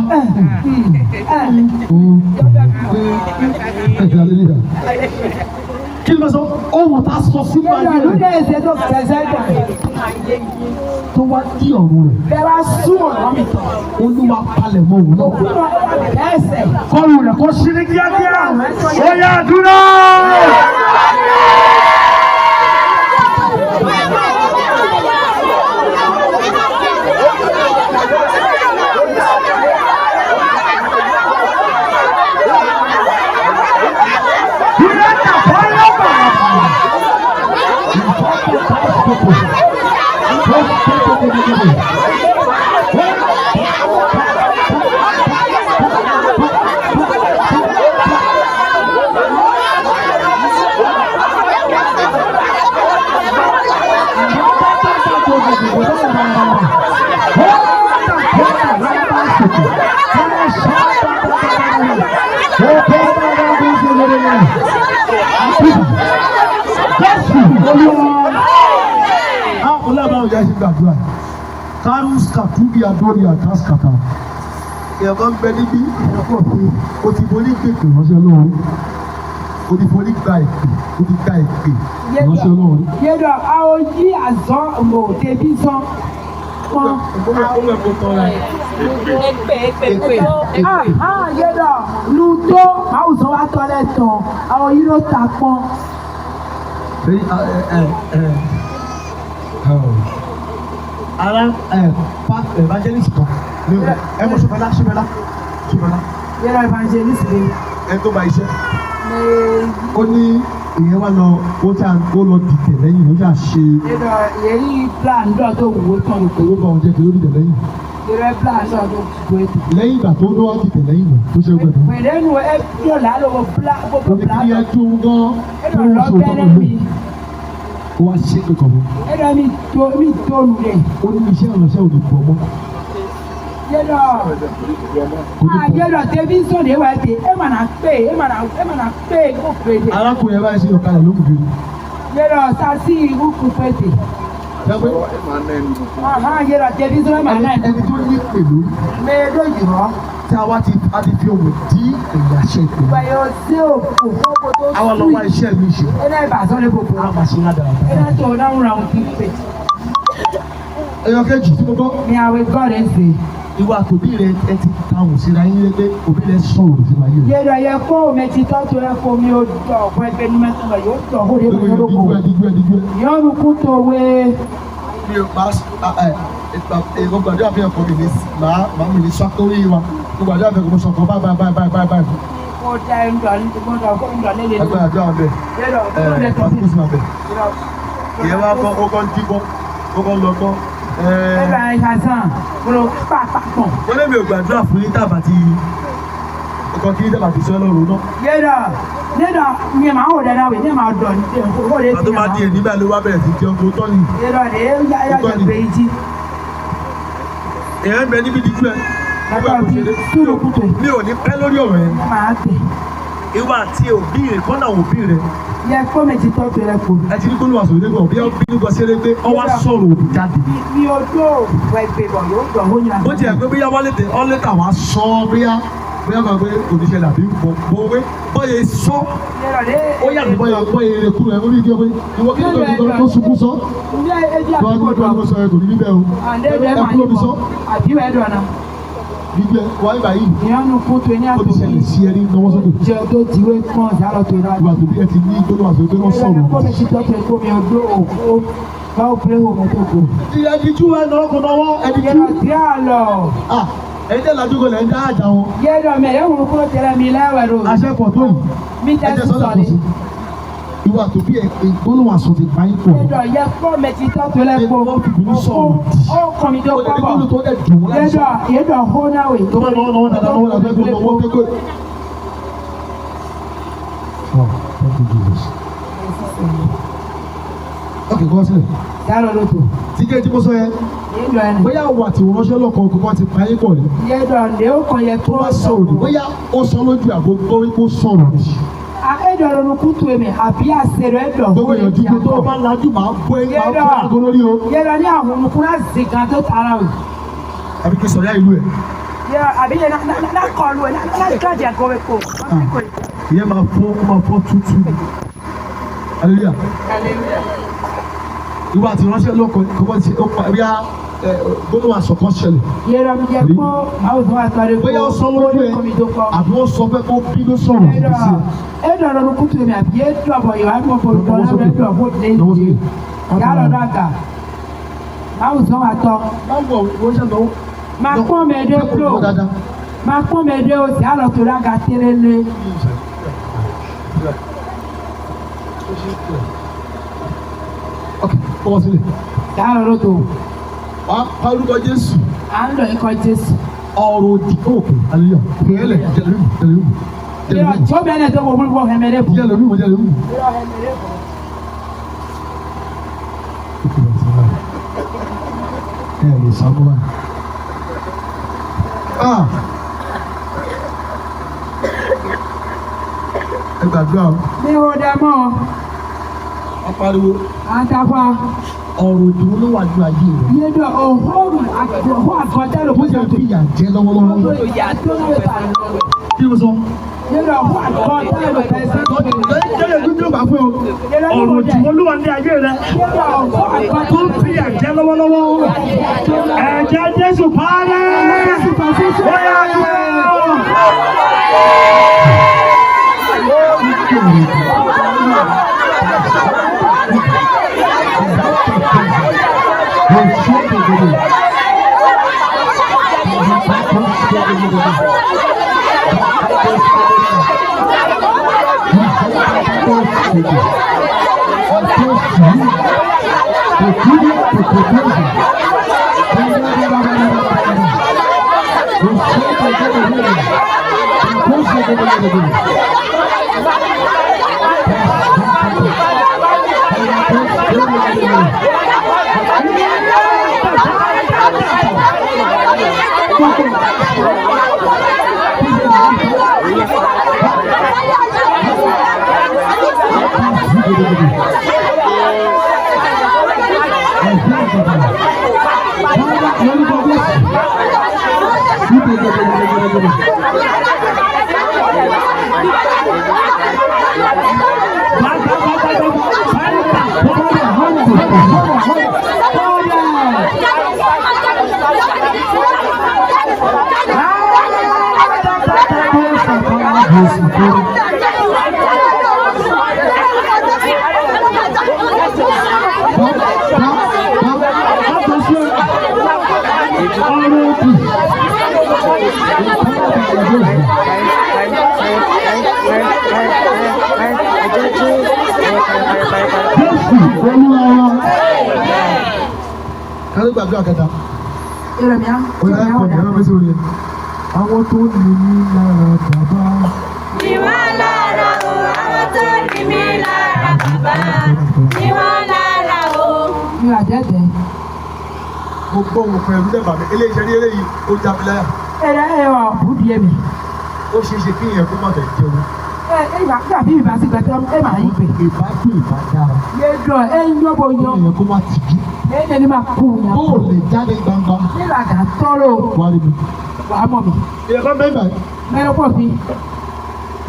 Hallelujah. Kí ló sọ? Ohun tá a sọ sínú ayé Yẹ́dọ̀ ló rẹ̀ dé ẹsẹ̀ tó fẹsẹ̀ dà. tó wá dí ọ̀run rẹ̀. Bẹ́ẹ̀ bá sún ọ̀rọ̀ mi tán. Olúwa palẹ̀ mọ́ òun náà. Ẹsẹ̀. Kọ́rù rẹ̀ kó ṣí ní kíákíá. Ó yá àdúrà. Karus katubi adori ataskata. Ìyàbọ̀ ń bẹ níbí ìyàbọ̀ pé o ti forí pèpè ránṣẹ́ lọ́wọ́. O ti forí gba ìpè, o ti gba ìpè ránṣẹ́ lọ́wọ́. Yẹ́dọ̀ àwọn yí àzọ́ mò débi sán. Yẹ́dọ̀ lùdó àwùjọ wa tọ́lẹ̀ tán àwọn yìí ló ta pọ́n. Ara evangelist kan ẹ mọ̀ ṣọfẹ́lá. Yẹ́dọ̀ evangelist ni. Ẹ tó ba iṣẹ́. Ó ní ìyẹn wá lọ ó lọ dìtẹ̀ lẹ́yìn ó yà ṣe. Yẹ́dọ̀ yẹ́yí plan dọ̀ tó wò ó tán lóko. Owó bá wọn jẹ́ kí ló dìtẹ̀ lẹ́yìn. Yẹ́dọ̀ plan dọ̀ tó wò ó tán. Lẹ́yìn ìgbà tó lọ́wọ́ dìtẹ̀ lẹ́yìn lọ tó ṣe gbẹ̀dọ̀. Pẹ̀lẹ́nu ẹ yóò lálọ́ wọ plan. Ó ní kí ẹ tún gan tó ń sọ tọ́kọ̀ lé. Ó wá ṣe é kọ̀ọ̀kan. Yẹ́dọ̀ mi tó lù rẹ̀. Ó ní iṣẹ́ ìránṣẹ́ òde pọ̀ mọ́. Yẹ́dọ̀ tẹ́bí sọ̀dẹ̀ wá dé ẹ mà nà pé kó péde. Arákùnrin ẹ báyìí sí ọ̀kadà ló kù bí. Yẹ́dọ̀ sasi kó péde. Yẹ́dọ̀ tẹ́bí sọ̀dẹ̀ mà náà. Ẹni tó ní pẹ̀lú Mẹ́ẹ̀dọ̀ yìí rọ̀. tí a ti fi ohun dí ẹ̀yà ṣe pẹ̀lú. Báyọ̀ sí òkú fọ́pọ̀ tó sùn. Àwọn lọ wá iṣẹ́ mi ṣe. Ẹ náà bá sọ́dẹ̀ gbogbo. A máa ṣe ládàá. Ẹ náà tó dáhùn ra òun kí pé. Ẹyọ kejì tí mo gbọ́. Ní àwẹ̀ gọ́ọ̀rẹ́ ṣe. Ìwà àtòbí rẹ ẹ ti táwọn síra yín lé pé òbí rẹ sọ̀rọ̀ sí wáyé rẹ. Yẹ́dọ̀ yẹ kó mẹ́tì tọ́tù ẹ kó mi ó dọ̀ ọ̀pọ̀ ẹgbẹ́ ní mẹ́tọ́ yóò dọ̀ ó lé mi lóko. Yọ̀rù kú tó wé. Mi ò bá mo gbàdúrà fún ẹ̀kọ́ mi ní màá mi ní sọ́kórí wa. Mo gbàdúrà fún ẹ̀kọ́ mi sọ̀kan báyìí. Mo dá ẹ̀ ń dọ̀ lélẹ̀. Ẹgbẹ́ àdúrà bẹ̀. Pásítọ̀ sí ma bẹ̀. Ìyẹn wá kọ́ ó kọ́ ń díbọ́ ó kọ́ ń lọ gbọ́. Ẹgbẹ́ àìsàn kúrò pàpàpọ̀. Wọ́n lé mi ò gbàdúrà fún yín tàbá ti ọkọ̀ kí yín tàbá ti sọ lọ́rùn náà. Yẹ́dọ̀ mi máa ń wò dáadáa wẹ̀ ní máa dọ̀ ní owó lè Àtọ́ máa di èyí báyìí ló wá bẹ̀rẹ̀ sí jẹun tó tọ́ ni. Yẹ́dọ̀ lè yájọ pé jí. Èèyàn ń bẹ níbi díjú ẹ. Bàbá mi túrò kútó. Mi ò ní pẹ́ lórí ọ̀rọ̀ yẹn. Máa tẹ̀. Ìwà àti òbí rẹ̀ kọ́nà òbí rẹ̀. Yẹ kó méjì tó tẹ̀lé kù. Ẹ ti ní kó ló wà sórí lẹ́gbọ̀n bí ó bí nígbà sí ẹlẹ́gbẹ́ ọwá sọ̀rọ̀ òbí jáde. Mi ò tó wẹ̀ pé bọ̀ yóò dọ̀ ó yàn. Bó ti ẹ̀ pé bóyá wálé tẹ̀ ọ́ lẹ́tà wá sọ bóyá máa gbé oníṣẹ́ làbí bọ̀wé bọ́yẹ sọ. Ó yàtọ̀ bọ́yẹ ekú rẹ̀ orí ìdí ọ̀pẹ ìwọ kí ló tó sunkún sọ. Lọ́wọ́ sọ ẹ̀ kò ní níbẹ̀ o. Ẹ kúrò mi sọ. Àbíwẹ̀ dọ̀ náà. Gbígbẹ́ wáyé báyìí. Ìyanu kútu ní Ó ti àtúnṣe. ṣẹlẹ̀ sí ẹni náwó sókè. Jẹ́ tó ti wé pọ́n ìyálọ̀ tó náà. Ìwà àtòbí ẹ ti ní gbólóhùn àti ògbé náà sọ̀rọ̀. Kó méjì tó tẹ̀ kó mi ọdún òkú báwo pé òun tó kù. Ẹ̀dìjú ẹ̀ náà kò náwó ẹ̀dìjú. Yẹ́dọ̀ tí a lọ. Ẹ̀yin tẹ́ lajú gọlẹ̀ ń dá àjà wọn. Yẹ́dọ̀ mẹ́ yẹ́n wọ́n kúrò tẹ̀lé mi lẹ́wẹ̀ rò. Aṣẹ́pọ̀ tó yìí. Mi tẹ́ Ẹ̀jẹ̀ sí sọ́dọ̀ kò sọ̀rí. sí. Ìwà àtòbí ẹ̀ gbólóhùn àṣọ ti bá yín pọ̀. Yẹ́dọ̀ yẹ kó méjì tó tó lẹ́kọ̀ọ́. Ó kọ́ mi tó kọ́ bọ̀. Yẹ́dọ̀ hó náà wẹ̀. Tó bá lọ́wọ́ dáadáa lọ́wọ́ dáadáa tó lọ́wọ́ kékeré. Oh, thank you, Jesus. Okay, go on sílẹ̀. Dárò ló tó. Tíkẹ́ tí mo sọ yẹn, Yẹ́dọ̀ ẹni. bóyá àwọn àti ìránṣẹ́ lọ́kọ̀ọ́ kò bá ti pa yín pọ̀ ni. Yẹ́dọ̀ lé ó kàn yẹ Tó kó bá sọ̀rọ̀ ni, bóyá ó sọ lójú àgbo gbọ́ wípé ó sọ̀rọ̀ ni. Ẹ̀dọ̀rọ̀ ló kú tó èmi àbí àṣẹrò ẹ̀dọ̀. Gbogbo ìyànjú pé tó o bá lajú máa bọ́ ẹ máa bọ́ ẹ lórí o. Yẹ́rọ ní àwọn ọmọkùnrin àti gan tó tara o. Àbí kí sọ̀rọ̀ ìlú ẹ̀. Yẹ́rọ àbí yẹn náà kọlu ẹ̀ náà káàdì àgọ́ ẹ̀ kò. Ìyẹn máa fọ́ tútù. Hallelujah. Ìwà àti ìránṣẹ́ lọ́kọ̀ kọ́kọ́ ti ó pa ẹ̀rí gbọ́dọ̀ àṣọ̀kan ṣẹlẹ̀. Yẹ́rọ mi jẹ́ kó àwọn òṣùwọ̀n àtàrẹ kó. Bóyá ó sọ lójú ẹ̀ àbí wọ́n sọ pé kó bí ló sọ̀rọ̀ sí i. Ẹ̀dọ̀rọ̀ ló kú tó èmi àbí ẹ̀dọ̀ àbọ̀ ìwà àbọ̀ olùkọ́ lọ́wọ́ ẹ̀dọ̀ àbọ̀ lẹ́yìn. Yàrá ọ̀dọ̀ àgà. Àwọn òṣùwọ̀n àtọ̀. Báwo wọ́n ṣe lọ́wọ́? Máa pọ́n mẹ́ẹ̀dẹ́ kúrò. Máa pọ́n mẹ́ẹ̀dẹ́ o sì á lọ tó rága tẹ́lẹ̀lẹ́. Ok, fọwọ́ sílẹ̀. Yàrá ọ̀rọ̀ tó. Wàá pa orúkọ Jésù. À ń lọ ikọ̀ Jésù. Ọ̀rọ̀ òdì òkè hallelujah. Kèélè jẹlẹmú. Yẹ́rọ tí ó bẹ̀rẹ̀ tó wọ wúlúwọ̀ hẹmẹ́rẹ́ bù. Jẹlẹmú. Ẹ lè sàmúlà. Ẹ gbàdúrà o. Ní o dẹ mọ́. Wọ́n pariwo. À ń tafa. Ọ̀rọ̀ òdì wo ló wà ní ayé rẹ̀? Yẹ́dọ̀ òhún àkọ́tẹ́ ló Bó ṣe fi ìyà jẹ lọ́wọ́lọ́wọ́. Kí ló sọ? Yẹ́dọ̀ òhún àkọ́tẹ́ ló fẹ́ sẹ́kọ̀ọ́. Jẹ́lẹ̀ dúdú bá fún o. Ọ̀rọ̀ òdì wo ló wà ní ayé rẹ̀? Tó fi ìyà jẹ lọ́wọ́lọ́wọ́. Ẹ̀jẹ̀ Jésù parẹ́. Bóyá gbé o. Kálí gbàgbé àkẹta. Àwọn tó ní mí lára bàbá. Ní wọ́n lára o, àwọn tó ní mí lára bàbá. Ní wọ́n lára o. Mi ò àjẹ́jẹ́. Mo gbọ́ òun pẹ̀lú lẹ́bàá mi. Eléyìí rí eléyìí ó já mi láyà. Ẹ̀rẹ́ wà bùdí ẹ̀mí. Ó ṣeé ṣe kí ìyẹn kó má fẹ́ jẹun. Bí ìbá sí gbẹ̀tẹ́ ẹ máa yí pé. Ìbá dùn ìbá dára. Yéèdọ̀ ẹ ń yọ́bọ̀ yọ. Ìyẹn kó má tìjú. Ẹ̀yẹ́ ni máa kú yàn. Bó o lè jáde gbangba. Nílàdà tọ́rọ̀ Wá rí mi. wàá mọ̀ mi. Ìyẹn kan bẹ́ẹ̀ báyìí. Mẹ́rin pọ̀ sí.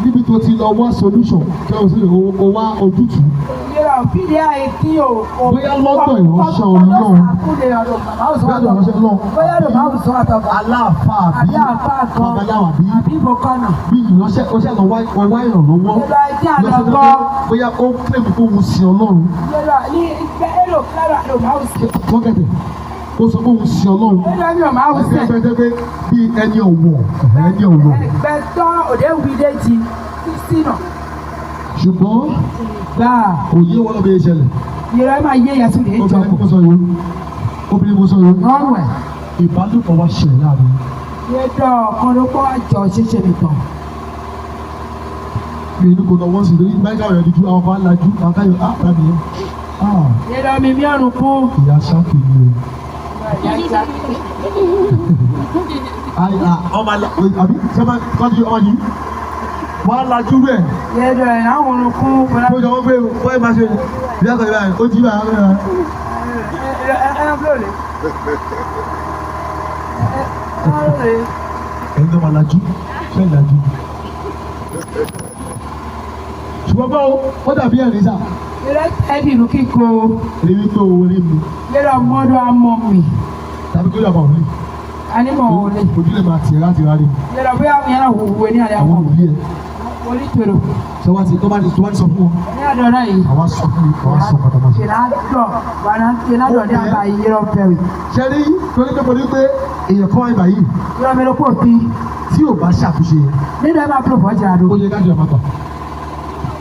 Níbi tó ti lọ wá solution kí o sì o wá ojútùú. Yẹ́rọ fídí àyè tí o. Bóyá lọ́dọ̀ ìránṣẹ́ Ọlọ́run. Bóyá lọ́dọ̀ ìránṣẹ́ Ọlọ́run. Bóyá lọ́dọ̀ máa ń sọ àtọ̀gbà. Aláàfáà Àbí àpá kan. babaláwo Àbí ìbòkànnà. bí ìránṣẹ́ ọṣẹ́ lọ wá ìrànlọ́wọ́. Yẹ́rọ ẹjẹ́ àlọ́ Lọ́sẹ̀ gbọ́. bóyá ó kílèmù kó wù sí Ọlọ́run. Yẹ́rọ ní ìgbẹ́ èrò lára ló máa ń sè. Lọ́gẹ̀dẹ̀ ó sọ pé òun sí Ọlọ́run. Yẹ́rọ ní ò máa ń sè. Ẹgbẹ́ bí ẹni ọ̀wọ̀ ẹni ọ̀wọ̀. Ẹgbẹ́ tán òde wí déjì sínú. Ṣùgbọ́n Gbáà. òye wọn lọ bí ìṣẹ̀lẹ̀. Yẹ́rọ ẹ máa yé yẹsùn lè jọ. Obìnrin mo sọ yìí. Obìnrin mo sọ yìí. Rọrùn ẹ̀. Ìbálòpọ̀ wa ṣẹlẹ̀ láàrin. Yẹ́dọ̀ kan ló kọ́ àjọ ṣíṣe nìkan. Mi ní kò lọ wọ́n sì lórí báyìí káwọn ẹ̀díjú àwọn kan lajú àwọn káyọ̀ láti yẹn. Yẹ́dọ̀ mi mí ọ̀run kún. Ìyá sáfì ni o. Ọmọ àbí sábà kọ́jú ọmọ yìí. wọ́n á lajú rẹ̀. Yẹ́dọ̀ ẹ̀ àwọn olùkún bọ́lá. Ó jọ wọ́n pé wọ́n máa ṣe ìyá kan ìbáyìí ó jí bá àwọn ẹ̀rọ. Ẹ̀yin náà máa lajú fẹ́ lajú. Ṣùgbọ́n bá ó dàbí ẹ̀rín sà. Yẹ́dọ̀ ẹ̀dì ìlú kíkó. Èmi wípé owó rí mi. Yẹ́dọ̀ mọ́dọ̀ amọ̀ mi. Tàbí kó yàgbà òní. Anímọ̀ wọlé. Ojú lè máa tì ẹ́ láti rárí. Yẹ́dọ̀ bóyá àwọn yẹn náà wò wò ní àlẹ́ Àwọn àwọn. òbí ẹ̀. Orí tòrò. Ṣé wá ti tó bá ti sọ fún wọn? Ní àdó náà yìí. Àwa sọ fún mi, àwa sọ padà máa ṣe. Ṣèládọ̀ ní àbá yìí yẹ́rọ̀ fẹ́rẹ̀. Ṣé rí torí pé mo ní pé èèyàn kan wá ibà yìí Yọ́rọ̀ mi ló pò sí. tí ò bá ṣàtúnṣe yẹn. Nínú ẹ̀ máa pè fọ́ jẹ́ àdó. Ó yẹ káàdùn ẹ̀ má gbà.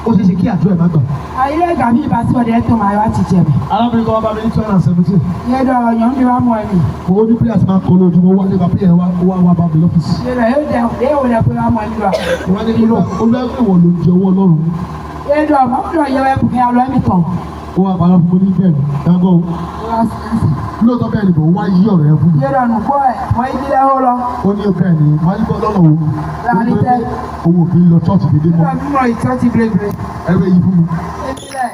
Ó ṣeé ṣe kí àdúrà ẹ̀ má gbà. Ayé ìgbà mi ìbá tí ọ̀dẹ̀ tó máa wá ti jẹ mi. Arábìnrin kan wá bá mi ní 2017. Yẹ́dọ̀ ọ̀yàn mi wá mọ́ ẹ̀mí. Owó ní pílẹ̀sì máa ń kọ́ lójúmọ́ wá nípa pílẹ̀ wá bá mi lọ́fíìsì. Yẹ́dọ̀ yóò dẹ̀ yóò dẹ̀ pé wá mọ́ ẹ̀mí wa. Wọ́n ní olùwẹ́pẹ̀ wọ̀ ló ń jẹ owó Ọlọ́run. Yẹ́dọ̀ mọ́tò yẹ wẹ́ pùpẹ́ alọ́ ẹ̀mí tán. Ó wá bàrà fún mi ní bẹ́ẹ̀ ni dáńgọ́ o. Lóòótọ́ bẹ́ẹ̀ ni bò wá yí ọ̀rọ̀ yẹn fún mi. Yẹ́dọ̀ nù kọ́ ẹ̀ wọ́n yí dílé ó lọ. Ó ní bẹ́ẹ̀ ni wọ́n á ní bọ́ lọ́nà o. Láàrin tẹ́. Owó kì í lọ ṣọ́ọ̀ṣì dédé mọ́. Yẹ́dọ̀ mímọ ìtọ́jú gbèrègbèrè. Ẹgbẹ́ yìí fún mi. Ebílẹ̀.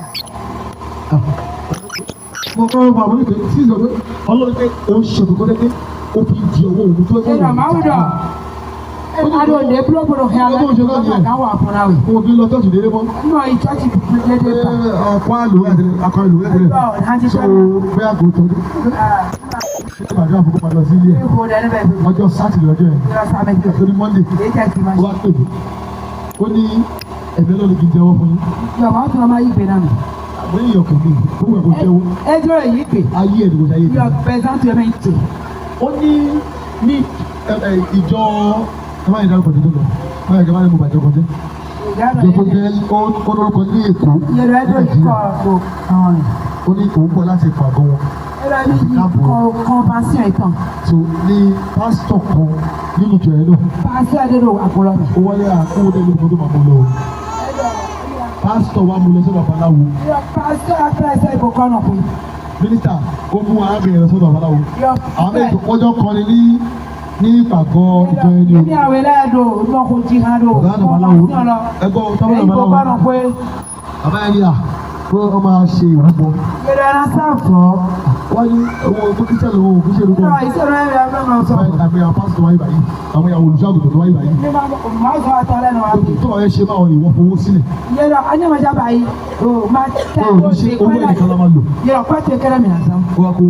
Mo kọ́ ọ́ bàbá mi pé sí ìsọ̀ pé Ọlọ́run pé ó ń ṣe kókó lẹ́gbẹ́ ó fi di owó òun tó ẹgbẹ́ Yẹ́dọ̀ máa ń dọ̀. Adó òde búlọ́bùrọ̀ hẹ́ alẹ́ ìjọba àfọ̀nà wẹ̀. Owó kì í lọ ṣọ́ọ̀ṣì dédé mọ́. Mímọ ìtọ́jú gbèrègbèrè pa. Ọ̀pọ̀ àlò akọ ìlú ẹ̀dẹ̀rẹ̀. So bẹ́ẹ̀ kò tó dé. Ṣé màá dá àbúkọ́ padà sí ilé ẹ̀? Ìbò dẹ̀ níbẹ̀ bí. Ọjọ́ Sátidé ọjọ́ ẹ̀. Yẹ́dọ̀ sábẹ́jọ́. Lórí Monday. Èyí tẹ̀ sí máa Ó ṣe. wá pè mí. Ó ní ẹ̀mí Ọlọ́run kì í jẹ́wọ́ fún yín. Yọ̀mọ̀ ọ̀tún ọmọ yìí gbé náà mi. Àwọn èèyàn kò ní owó ẹ̀kọ́ jẹ́wọ́. Ẹjọ́ èyí pè. Ayé ẹ̀ ni kò sáyé. Yọ̀ pẹ̀sán tó ẹ̀mẹ́ ìtò. Ó ní ìjọ ẹ má yẹ dárúkọ tó lọ. Má yẹ kí ẹ má yẹ mo bàjẹ́ kọjá. Ìjọ tó jẹ́ ó lórúkọ ní Èkó. Yẹ̀rọ ẹjọ́ ìkọ̀ ọ̀gbọ̀ àwọn rẹ̀. Ó ní òun bọ̀ láti pàgọ́ wọn. Ẹ̀rọ ẹni yìí kọ́ pàṣẹ ìtàn. So ní pásítọ̀ kan nínú ìjọ ẹ̀ náà. Pàṣẹ àdéhùn àpòlọ́ mi. Ó wọlé àkówó dé lóko tó máa mú lọ. Pásítọ̀ wa mú lọ sí babaláwo. Pàṣẹ àpẹẹsẹ ìbò kọ́nà pé. Mínísítà ó mú arábìnrin rẹ̀ sọ́dọ̀ babaláwo. Àwọn méjì ọjọ́ kan ní ìpàgọ́ ìjọ ẹni o. Ní àwọn ẹlẹ́dọ̀ náà kò jí hàn dò. Ọ̀gá babaláwo ẹgbọ́ tábìlì Ìbò kọ́nà babaláwo. pé. Bàbá ẹni à pé wọ́n máa ṣe ìrúbọ. Yẹ̀rọ ẹran sáàfọ̀. Wọ́n ní owó dókítà lówó òkú ṣe ìrúbọ. Ìṣòro ẹ̀rọ ẹ̀rọ náà sọ. Àmì àwọn pásítọ̀ wáyé báyìí, àwọn ìyàwó olùṣọ́àgùtàn tó wáyé báyìí. Ní máa sọ àtàlẹ́ nù wá. Tó wáyé ṣe máa wọ̀ ìwọ̀n fowó sílẹ̀. Yẹ̀rọ anyamọ̀já báyìí. O máa tẹ́ Báwo ni ṣe owó ẹnìkan la máa lò? Yẹ̀rọ pàtó kẹrẹ mìíràn sàn. Ó wá kó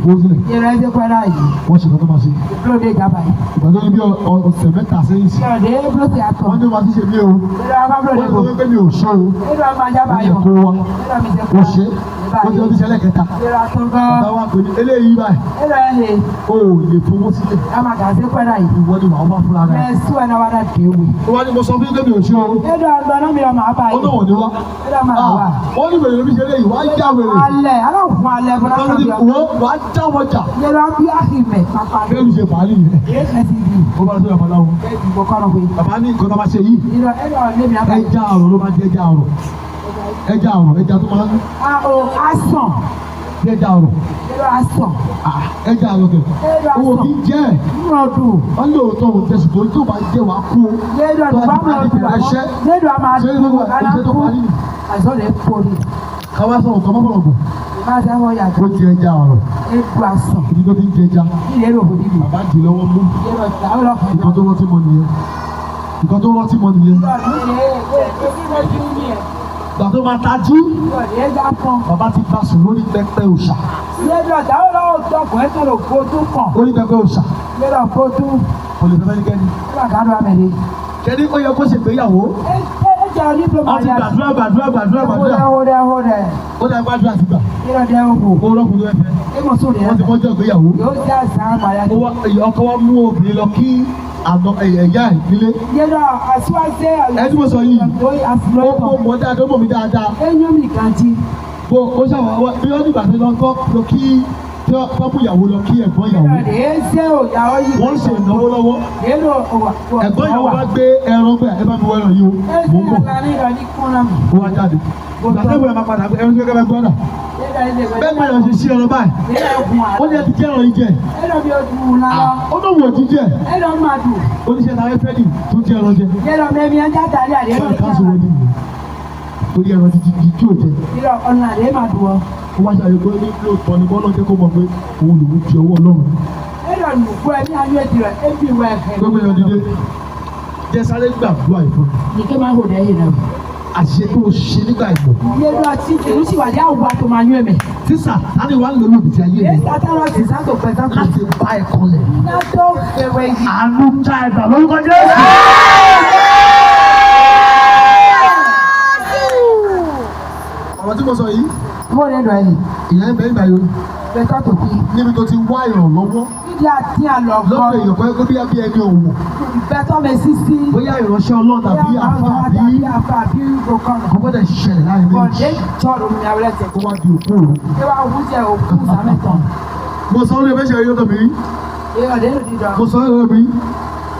fowó sílẹ̀. Yẹ̀rọ ẹ̀jẹ̀ pẹ́lá yìí. Wọ́n ṣe kọ́ tó máa ṣe. Lóde ìjàmbá yìí. Ìgbà tó ní bí ọ̀sẹ̀ mẹ́ta sẹ́yìn sí. Yọ̀dé búlọ́ọ̀tì àtọ̀. Wọ́n ní wọ́n ti ṣe mí o. Yẹ̀rọ abábúlọ́ọ̀dé Wọ́n bò. ní wọ́n pé mi ò ṣọ́ o. Yẹ̀rọ amájábá Wọ́n yọ̀. yẹ kó wa. Yẹ̀rọ mi ṣe Ó ṣe. Wọ́n ti ọdún ṣẹlẹ̀ kẹta. Yẹ̀rọ àtúngọ́. Bàbá wa pè ní eléyìí báyìí. Yẹ̀rọ ẹ̀hẹ̀. O ò lè fowó sílẹ̀. Amagàzé pẹ́lá yìí. Ìwọ ni wàá wá fúnra rẹ̀. Mẹ́sù ẹ̀ náà wá dá déwì. Ó wá ní mo sọ fún yín pé mi ò ṣe o. Yẹ̀rọ àgbọ̀nà mi lọ màá bá Ó yìí. náà wọ̀ ní wá. Yẹ̀rọ máa wà. Wọ́n ní wèrè lóbi ṣe eléyìí, wàá já wèrè. Alẹ́ aláwọ̀ alẹ́ bọ́lá Wọ́n ní kábíyà. wàá já wọn jà. Yẹ̀rọ bí àhìmẹ̀ pàpà. Bẹ́ẹ̀ni ṣe fàálì yẹn. Yẹ̀rọ ẹ̀sìn bì. Ó bá sọ babaláwo. Ìbò kọ́nà pé. Bàbá ní nǹkan tó máa ṣe yìí. Yẹ̀rọ lèmi náà bá yìí. Ẹja àrọ̀ ló máa jẹ ẹja àrọ̀. Ẹja àrọ̀ ẹja tó máa ń Asàn. jẹ ẹja àrọ̀. Yẹ̀rọ asàn. Ẹja àrọ̀ kẹ̀. Owó kì í jẹ́ ẹ̀. Múlọ̀dù. Wọ́n lè òótọ́ òun tẹ̀sùn tó tó bá jẹ́ wàá kú. Yẹ̀rọ àdùbá múlọ̀dù. Yẹ̀rọ àmà àdùbò aláǹkó. Àìsàn lè pòlì. Káwá sọ̀rọ̀ kọ́ mọ́bọ̀rọ̀ bò. Máa ṣe àwọn yàtọ̀. Ó jẹ ẹja àrọ̀. Eku asàn. Ibi tó ti ń jẹ ẹja. Ilé èrò òbí mi. Bàbá dì lọ́wọ́ mú. Yẹ̀rọ ìdáwọ́ lọ́kàn. Nǹkan tó rántí mọ́ nìyẹn. Nǹkan tó rántí mọ́ nìyẹn. Ìgbà tó máa tají. Bàbá ti bá sùn lórí pẹpẹ òòṣà. Yẹ̀rọ ìdáwọ́ lọ́wọ́ tọkùn ẹ̀ tọ̀lọ̀ fojú kàn. Orí pẹpẹ òòṣà. Yẹ̀rọ fojú. Kò lè fẹ́ fẹ́nikẹ́ni. Yẹ̀rọ àgádọ́ àmẹ́lẹ́. Kẹ́ni ó yẹ kó ṣe ìgbéyàwó. Ẹ̀jẹ̀ onídìbò Wọ́n ti gbàdúrà. Hódẹ̀. Ó dá gbàdúrà sí gbà. Yẹ̀rọ dẹ́ òhù. Ó rọ́kùnrin ẹ̀fẹ́. Ẹ̀mọ̀ sóde Wọ́n ti ẹ̀. kọjá ìgbéyàwó. Yóò jẹ́ àṣà àmàlà. Ọkọ wa mú obìnrin lọ kí àná ẹ̀yà ẹ̀ nílé. Yẹ̀rọ àṣìwáṣẹ́ Ẹni tí mo sọ yìí, ó kó mọ̀ dáadáa, ó mọ̀ mí dáadáa. Ẹ̀yọ́ mi kàn jí. Bó ó ṣàwọ̀ bí wọ́n nígbà tó lọ kí tọ́pù ìyàwó lọ kí ẹ̀gbọ́n ìyàwó. Wọ́n ṣe ìnáwó lọ́wọ́. Ẹ̀gbọ́n ìyàwó bá gbé ẹran gbé ẹ bá mi wọ ẹran yìí o. Mò ń bọ̀. Ó wá jáde. ìgbàdégbò ẹ̀ máa padà ẹ̀rọ tó kẹ́kẹ́ gbọ́dọ̀. Bẹ́ẹ̀ ni ọ̀sẹ̀ sí ọ̀rọ̀ báyìí. Ó ní ẹ ti jẹ́ ọ̀rọ̀ yìí jẹ. Ó tó wò ó jíjẹ. Oníṣẹ́ náà fẹ́ dì tó jẹ́ ọ̀rọ̀ jẹ. Torí ẹ̀rọ ti kí o jẹ. Ó wá ṣàyẹ̀ pé ní lóòótọ́ ni bọ́lá jẹ́ kó mọ̀ pé òun lòún ti ọwọ́ Ọlọ́run. Gbogbo èèyàn dìde. Jẹ́ sáré gbàdúrà ìfọ̀. Àṣẹ tó o ṣe nígbà ìgbọ̀. Sísà, láti wá lò lòdì sí ayé rẹ̀. Láti bá ẹ̀ kọlẹ̀. Àánú já ẹ̀dá lórúkọ Jésù. Ọ̀rọ̀ tí mo sọ yìí. Ìyẹn bẹ́ẹ̀ gbà yóò. Níbi tó ti wá ìrànlọ́wọ́. Lọ́dọ̀ èèyàn kan ẹgbẹ́ bíyá bí ẹni òwò. Bóyá ìránṣẹ́ Ọlọ́run tàbí àfà bí kò gbọ́dọ̀ ṣẹlẹ̀ láàrin méjì. Ó wá di òkú òru. Mo sọ orí ẹgbẹ́ ṣe yóò tọ̀ mí rí. Mo sọ orí ẹgbẹ́ mi.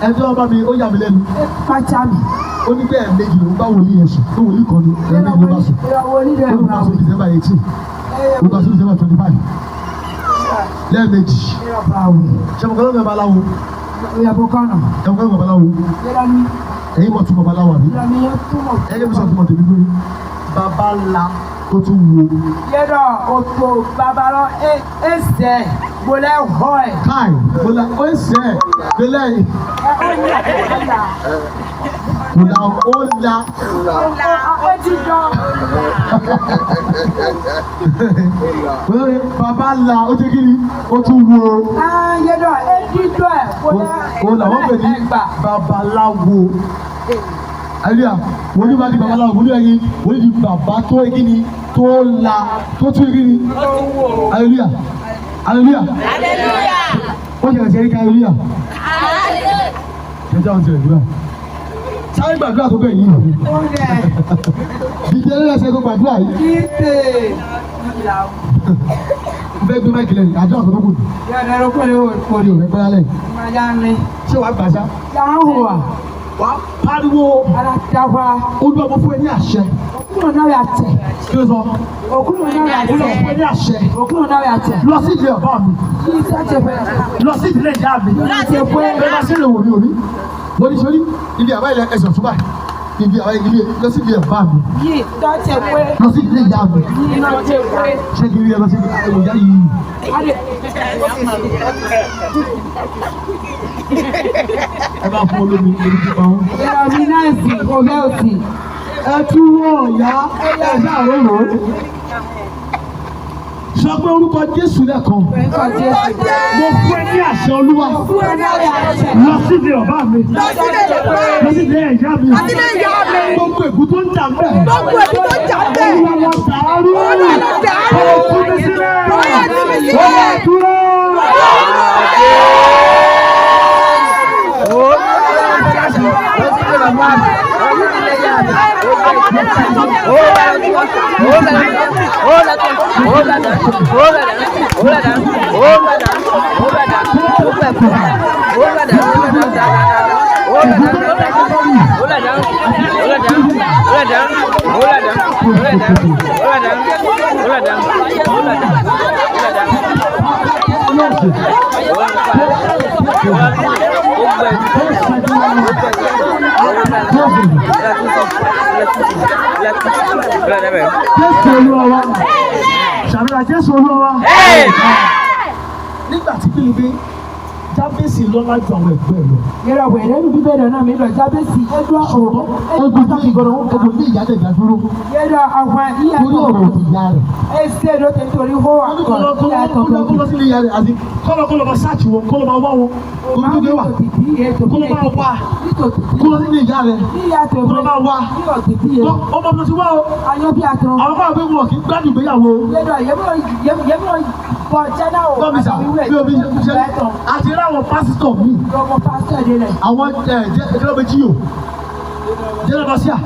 Ẹjọ́ ọba mi ó yà mí lẹ́nu. Ó ní bẹ́ẹ̀ méjì ló ń bá wòlíì yẹn sùn. Tó wòlíì kan ní ẹ̀mí ló bá sùn. Ó ló bá sùn December 18. Ó bá sùn December 25. Lẹ́ẹ̀mejì. Ṣèmọ̀kọ́lọ́ mi babaláwo. Ṣèmọ̀kọ́lọ́ mi babaláwo. Ẹ̀yin mọ̀ tún babaláwo àbí? Ẹ̀yin mi sọ fún ọ̀tẹ̀ gbígbé. Bàbá ńlá ó tún wo. Káì, bọ́lá ó ẹsẹ̀ gbélé yìí. Bọ́lá ó la. Bàbá ńlá ó jẹ́ kí ni ó tún wo. Ó làwọn pè ní babaláwo. Àlùyà, wọ́n ní bá di babaláwo, wọ́n ní ẹyin, wọ́n ní di bàbá tó kí ni tó la tó tún kí ni. Àlùyà. Hallelujah. Hallelujah. Ó jẹ́ ẹ̀sẹ̀ rí ká hallelujah. Ẹjọ́ àwọn ti rẹ̀ dúrà. Sáré gbàdúrà tó bẹ̀ yìí. Dídé ẹlẹ́sẹ̀ tó gbàdúrà yìí. Bẹ́ẹ̀ gbé máìkì lẹ́yìn, àjọ àkọ́kọ́ kù. Kọ́ni ò rẹ̀ pẹ́ lálẹ́. Ṣé wàá gbàṣá? Wàá pariwo. Olú ọmọ fún ẹ ní àṣẹ. Kí ló sọ? Olú ọmọ fún ẹ ní àṣẹ. Lọ sí ìdílé ọba mi. Lọ sí ìdílé ìyá mi. Bẹ́ẹ̀ bá sílẹ̀ wò ní òní. Wọ́n ní sọ́rí ibi àbá ilẹ̀ ẹ̀sọ̀ tó báyìí. Ibi àbá ilé lọ sí ìdílé ọba mi. Lọ sí ìdílé ìyá mi. Ṣé kí n rí ẹ lọ sí ìdílé ìyá yìí? Ẹ bá fún olómi lórí pípa wọn. Ẹ tún wọ̀ ọ̀yá ẹ ṣàròrò. Sọ pé orúkọ Jésù lẹ́kan. Mo fún ẹ ní àṣẹ Olúwa. Lọ síbi ọba mi. Lọ síbi ẹ̀yà mi. Gbogbo ègún tó ń jà ń bẹ̀. Olúwa lọ dàrú. Ó tún mi sílẹ̀. Ó dúró. Jésù Olúwa. Nígbà tí Bílíbí Jábésì lọ́lá ju àwọn ẹgbẹ́ lọ. Yẹ́rọ wẹ̀rẹ́ ní bíbélì náà mi lọ Jábésì ẹjọ́ ọ̀rọ̀ Ogun ní ìyá dẹ̀dá dúró. Yẹ́rọ àwọn ìyá Torí ọ̀rọ̀ òdì ìyá rẹ̀. Ẹsẹ̀ ló ti torí hó àkọ́ ìyá tó kọ́. Kọ́lọ́ sílé ìyá rẹ̀ àti kọ́lọ́ máa ṣáàtì wọn, kọ́lọ́ máa wá wọn. Olùdókè wà. Kọ́lọ́ máa wá. Kọ́lọ́ sílé ìyá rẹ̀. Kọ́lọ́ máa wá. Ọmọ mi ti wá o. Àwọn bá wí wọn kì í gbádùn ìgbéyàwó. Gómìnà bí omi ṣe àti ráwọn pásítọ̀ mi. Àwọn jẹ́rọ̀bẹ̀ jíyò. Jẹ́rọ̀bẹ̀ síà.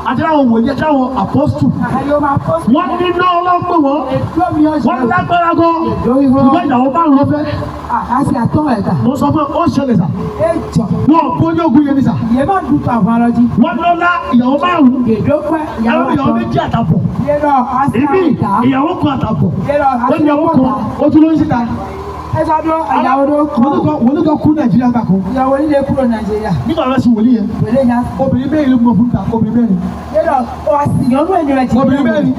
àti àwọn wòlíì àti àwọn apọ́stù. Wọ́n ní iná ọlọ́pẹ̀ wọ́n. Wọ́n lágbára gan. Ṣùgbọ́n ìyàwó márùn-ún ló fẹ́. Mo sọ fún ẹ, ó ṣẹlẹ̀ sà. Wọ́n kó ní ogun yẹn ní sà. Wọ́n lọ́lá ìyàwó márùn-ún. Ìyàwó méjì àtàbọ̀. Ibi ìyàwó kan àtàbọ̀. Ó ní ìyàwó kan, ó tún ló ń síta. Wọ́n ní kọ́ kú Nàìjíríà gbà kan. Ìyàwó nílé kúrò Nàìjíríà. Nígbà wọn sì wòlíì yẹn. Obìnrin bẹ́ẹ̀ ló mọ fún ta, obìnrin bẹ́ẹ̀ ni. Obìnrin bẹ́ẹ̀ ni.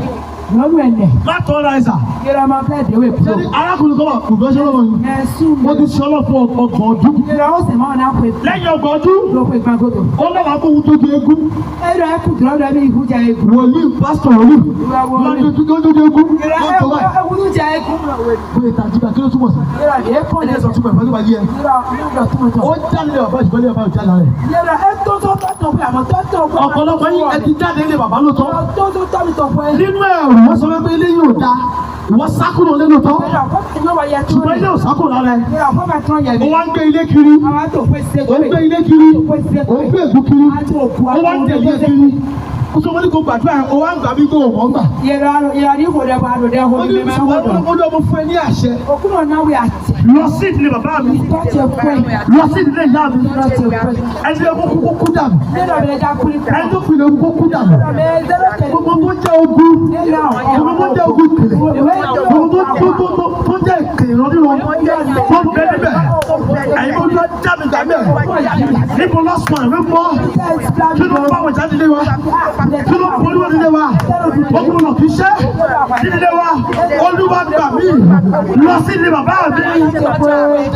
Má tọ́ ra ẹ̀sà. Ṣé arákùnrin kan wà kò gbọ́ ṣẹ́ lọ́wọ́ yìí? Wọ́n ti ṣe ọlọ́fún ọgbọ̀n ọdún. Lẹ́yìn ọgbọ̀n ọdún, ó lọ́wọ́ fún ohun tó di eégún. Wòlíì pásítọ̀ wòlíì. Lọ́dún tó di eégún. Bóyá ìtajú kí ló túmọ̀ sí? Ẹ̀jẹ̀ sọ túmọ̀ ìfẹ́ tó bá yẹ. Ó jáde bàbá ìṣùgbọ́n ilé bàbá ìjà rẹ̀. Ọ̀pọ̀lọpọ̀ yín ẹ ti jáde ilé bàbá lóòótọ́. Nínú ẹ̀rù wọ́n sọ pé ilé yóò da. Ìwọ sákúrò lé lóòótọ́. Ṣùgbọ́n ilé ò sákúrò lára ẹ̀. Ó wá ń gbé ilé kiri. Ó ń gbé ilé kiri. Ó ń gbé ègún kiri. Ó wá ń tẹ̀lé kiri. Ó sọ wọ́n ní kò gbàdúrà ẹ̀, ó wá ń gbà bí kò wọ́n gbà. Ó ní ọmọ fún ẹ ní àṣẹ. Lọ sí ìdílé bàbá mi. Lọ sí ìdílé ìyá mi. Ẹni tó kú kú dànù. Ẹni tó fi lè kú kú dànù. Gbogbo tó jẹ́ ogun. Gbogbo tó jẹ́ ogun ìpìlẹ̀. Gbogbo tó jẹ́ ìpìlẹ̀ lọ́dún wọn. Tó ń bẹ níbẹ̀. Ẹ̀yin tó jẹ́ jáde jáde. Níbo lọ́sùn ẹ̀mí mọ́. Kí ló ń bá wọn jáde lé wa? Kí ló ń bọ́ níwọ̀n nílé wa? Ogun lọ kì í ṣe. Nílé wa, Olúwa gbà mí. Lọ sí ilé bàbá mi.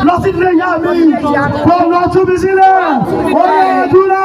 Lọ sí ilé ìyá mi. Kò lọ tú mi sílẹ̀. Ó yẹ dúró.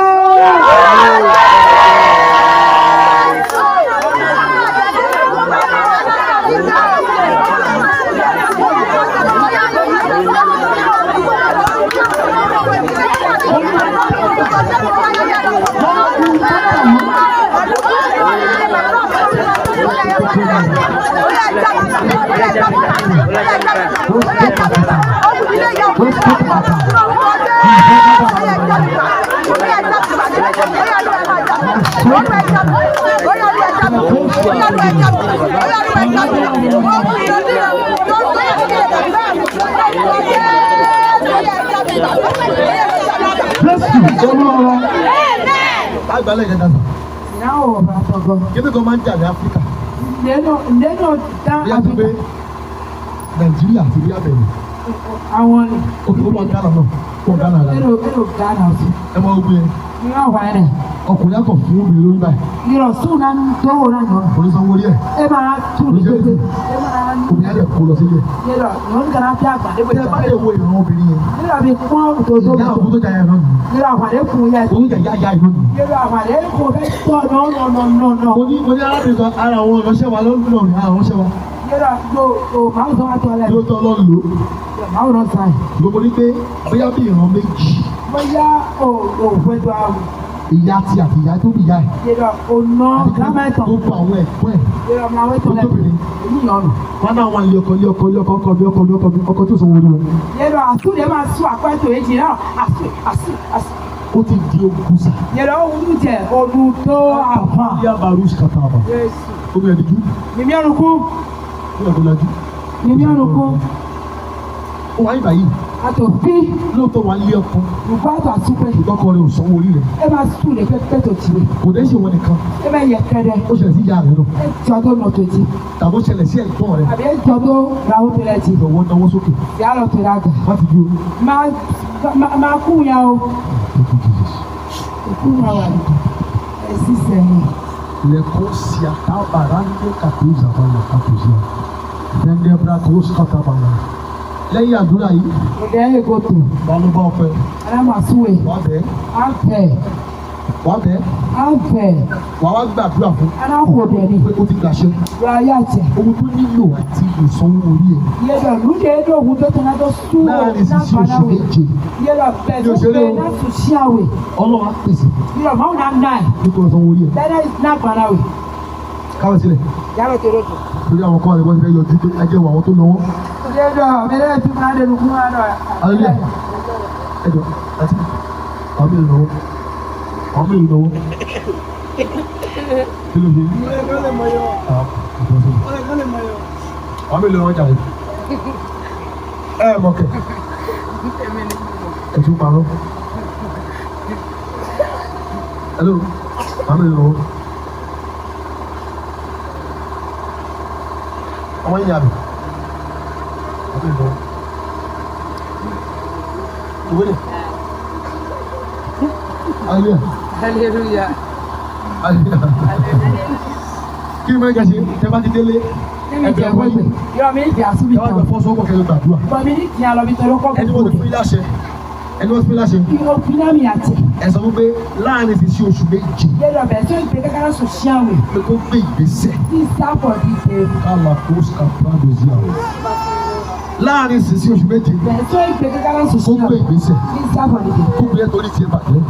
Agbalẹ̀ yẹn dáná. Kí ni kò máa ń jà ní Áfíríkà? Bí a ti gbé Nàìjíríà ti rí abẹ̀rẹ̀. Àwọn ni. Òkè ó lọ Ghana náà. Ó Ghana rẹ̀. Èrò Ghana sí. Ẹ máa gbé yẹn. Ní ọ̀wá rẹ̀. Ọkùnrin akọ̀ fún obìnrin lórí báyìí. Ìrọ̀ sùn náà tó wò náà yọ̀. Olùsanwó rí ẹ̀. Ẹ máa tún ní gbèsè. Obìnrin á lè kó lọ sílé. Ìrọ̀ ló ń gara fi àgbà. Ẹ bá lè wo ìran obìnrin yẹn. Ìrọ̀ bí pọ́n òtòtò. Ìyá òkú tó jà yẹn lọ́nà. Ìrọ̀ àwàdé kùn yẹn. Òun jà yá ìlú nù. Ìrọ̀ àwàdé kùn fẹ́ tọ́ nọ́ọ̀nọ́ọ̀nọ́. Mo ní arábìnrin kan ara àwọn ìránṣẹ́ wa lọ́nà ara ìránṣẹ́ wa. Ìrọ̀ yóò máa ń sọ wá tọ́lẹ̀. Yóò tọ́ lọ́nà lò. Máa ń rọ sáì. Gbogbo ní pé bóyá bí ìran méjì. Bóyá òfin tó àwọn. Ìyá ti àti ìyá tó bí ìyá ẹ̀. Ìrọ̀ ònà gámẹ́tọ̀. Gbogbo àwọn ẹ̀kọ́ ẹ̀. Ìrọ̀ máa wẹ́ tọ́lẹ̀. Èmi yọ̀nù. Wọ́n náà wọ́n ilé ọkọ̀ tó sọ wọlé wọn. Ìrọ̀ àtúndé máa sún àpẹẹtò èjì náà. Ó ti di ogun sa. Ìrọ̀ òun jẹ olú tó àpá. Ìyá Baruch kàtà àbá. Ó bẹ̀rẹ̀ dìjú. Mímí ọ̀rùnkú. Ó yẹ kó lajú. Mímí ọ̀rùnkú. Ó wáyé báyìí. Àtòfí. Lóòótọ́ wà lé ọkọ. Yorùbá àtọ̀ àtúpẹ́. Ìtọ́kọ rẹ̀ ò sanwó orí rẹ̀. Ẹ máa sùn lè pẹ́ tó tì mí. Kò dé ṣe wọn nìkan. Ẹ máa yẹ kẹ́rẹ́. Ó ṣẹlẹ̀ sí ìyá rẹ̀ náà. Ẹ jọ tó nà tó ti. Tàbó ṣẹlẹ̀ sí ẹ̀gbọ́n rẹ̀. Àbí ẹ jọ tó ra ó tẹ̀lé ti. Ìjọ̀wọ́ náwó sókè. Ìyá lọ tẹ̀lé àgà. Má ti di orí. Máa kú ya o. Òkú máa wà nìkan. Ẹ sì sẹ́yìn. Lẹ́kọ̀ọ́ sí àtàbàrà ní kàtó ìzàbọ̀lá kàtó sí à. Fẹ́ndé brakos kàtàbàlà. Lẹ́yìn àdúrà yìí. Òde ẹ̀gọ́ tó. Balùbá ọ̀pẹ. Alámàsúwè. Wà bẹ́ẹ̀. Á fẹ̀. Wà bẹ́ẹ̀. Á fẹ̀. Wà wá gbàdúrà fún. Alákòóde ni. Pé ó ti gbàṣẹ. Wà á yà jẹ. Ohun tó nílò àti ìsanwó orí ẹ̀. Yẹ́dọ̀ lóde ẹ̀dọ̀ òun tó tẹ̀lé tó sún. Láàrin sísí oṣù méje. Yẹ́dọ̀ bẹ́ẹ̀ tó bẹ́ẹ̀ náà tún sí àwẹ̀. Ọlọ́run á pèsè. Yẹ́dọ̀ máa ń nà náà. Nítorí ìsanwó orí ẹ̀. Bẹ́ẹ̀ náà gbàdá wẹ̀. Káwé sílẹ̀. Yàrá tó rọ̀ tó. Torí àwọn kan àlẹ́ wọ́n ti fẹ́ yọjú pé ẹjẹ́ wọ àwọn tó lọ́wọ́. Yẹ́dọ̀ bẹ́ẹ̀ tí máa dẹnu fún wa náà. Hallelujah. Ẹjọ́ àti àwọn mélòó lọ́wọ́. Àwọn mélòó lọ́wọ́. Kí ló dé? Wọ́n mi lè wọ́n jà yìí. Mọ̀kẹ́. Ẹ̀tún parọ́. Hello, wọ́n mi lè lọ́wọ́. Ọmọ yìí yàrá. Wọ́n mi lè lọ́wọ́. Ìwé ni. Hallelujah. Kí ni mo ń gẹ̀ ṣe? Tẹ́ bá ti délé. Ẹgbẹ́ ẹ̀wọ́ yìí. Yọ̀ọ́ mi ìdí àsúbì Ẹ wá gbà fọ́sọ́ ọkọ̀ kẹ́lẹ́ gbàdúrà. Bọ̀ mi ní kí a lọ bí tọ́lọ́ kọ́ Ẹni wọ́n ti fún ilé àṣẹ. Ẹni wọ́n ti fún ilé àṣẹ. Ìwọ fúnná mi àti. Ẹ sọ fún pé láàrin ìsìn oṣù méje. Yẹ́dọ̀ bẹ̀ tó ìgbé kankan sọ sí àwọn. Pé kó gbé ìgbésẹ̀. Ní sáfọ̀ dídé. Kálá post campaign dozi àwọn. Láàrin ìsìn oṣù méje. Bẹ̀ tó ìgbé kankan sọ sí Kó gbé àwọn. ìgbésẹ̀. Ní sáfọ̀ dídé. Kó gbé torí tiẹ̀ bàjẹ́.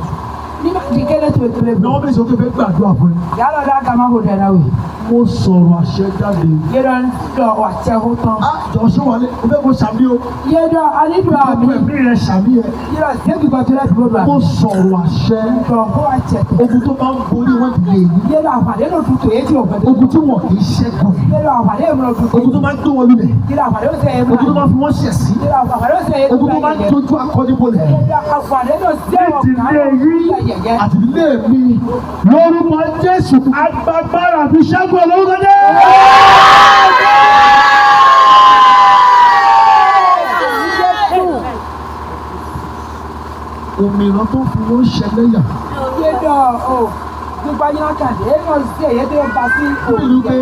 Nígbà tí kéde tó ètò lè Náà bọ̀. wọ́n bẹ̀rẹ̀ sọ pé fẹ́ gbàdúrà fún ẹ. Yàrá ọ̀dọ́ àgàmà kò dẹ̀ náà wẹ̀. Mo sọ̀rọ̀ àṣẹ jáde. Yẹ́dọ̀ ń dọ̀ wà tẹ́ ó tán. Jọ ṣé wọlé, o fẹ́ kó ṣàmì o. Yẹ́dọ̀ alídùn àmì. Gbogbo ẹ̀mí rẹ̀ ṣàmì ẹ̀. Yẹ́dọ̀ sẹ́kì gbàtọ́ láti gbọdọ̀ Mo àmì. sọ̀rọ̀ àṣẹ. Dọ̀ kó wà tẹ̀tẹ̀. Ogun tó máa ń borí wọn ti lè yí. Yẹ́dọ̀ àpàdé ló tutù èyí tí ò gbẹdẹ. Ogun tí wọn kì í ṣẹ́gun. Yẹ́dọ̀ àpàdé èmi ló tutù. Ogun tó máa ń gbé wọn lulẹ̀. Yẹ́dọ̀ àpàdé ó sẹ́ èmi Ogun tó máa ń fi wọ́n ṣẹ̀ sí. Yẹ́dọ̀ àpàdé ó sẹ́ èmi Ogun tó máa ń dojú akọni bolẹ̀. Yẹ́dọ̀ àpàdé ló sẹ́ Ìdílé yìí àti ìdílé mi. Lórúkọ Jésù agbára fi ṣẹ́gun lórúkọ Jésù. Òmìnira tó fi wọ́n ṣẹlẹ́yà. Yẹ́dọ̀ o gbogbo ayé náà kàdé èèyàn sí èyí tó bá sí Pẹ̀lú pé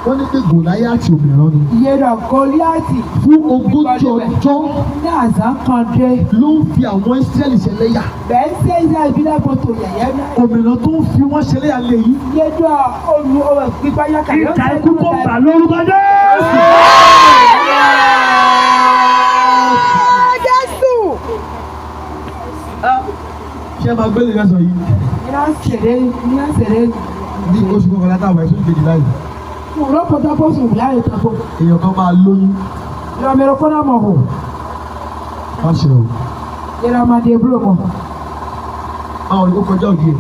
wọ́n ní pé Gòláyátì òmìnira ni. Yẹ́dọ̀ Gòláyátì Fún ogójì ọjọ́ ní àzá kan dé. ló ń fi àwọn Ísírẹ́lì ṣẹlẹ́yà. Bẹ́ẹ̀ ṣe ìyá ìbílẹ̀ gbọ́tò yẹ̀yẹ́ náà. Òmìnira tó ń fi wọ́n ṣẹlẹ́yà lè yí. Yẹ́dọ̀ gbogbo ayé kàdé. Ìjà ikú kò bà lórúkọ Jésù. Ṣé ẹ máa gbé lè sọ yìí? Ní àṣẹ̀rẹ̀ Ní oṣù kọkànlá táwọn ẹ̀sùn ìgbèjì láyé. Muro pota posu láyé tako. Èèyàn kan máa lóyún. Yọ mẹ́rọ kọ́nà mọ̀ hù. Má ṣe o. Yẹ́rọ máa dé búrò mọ̀. Àwọn ó kọjá òye.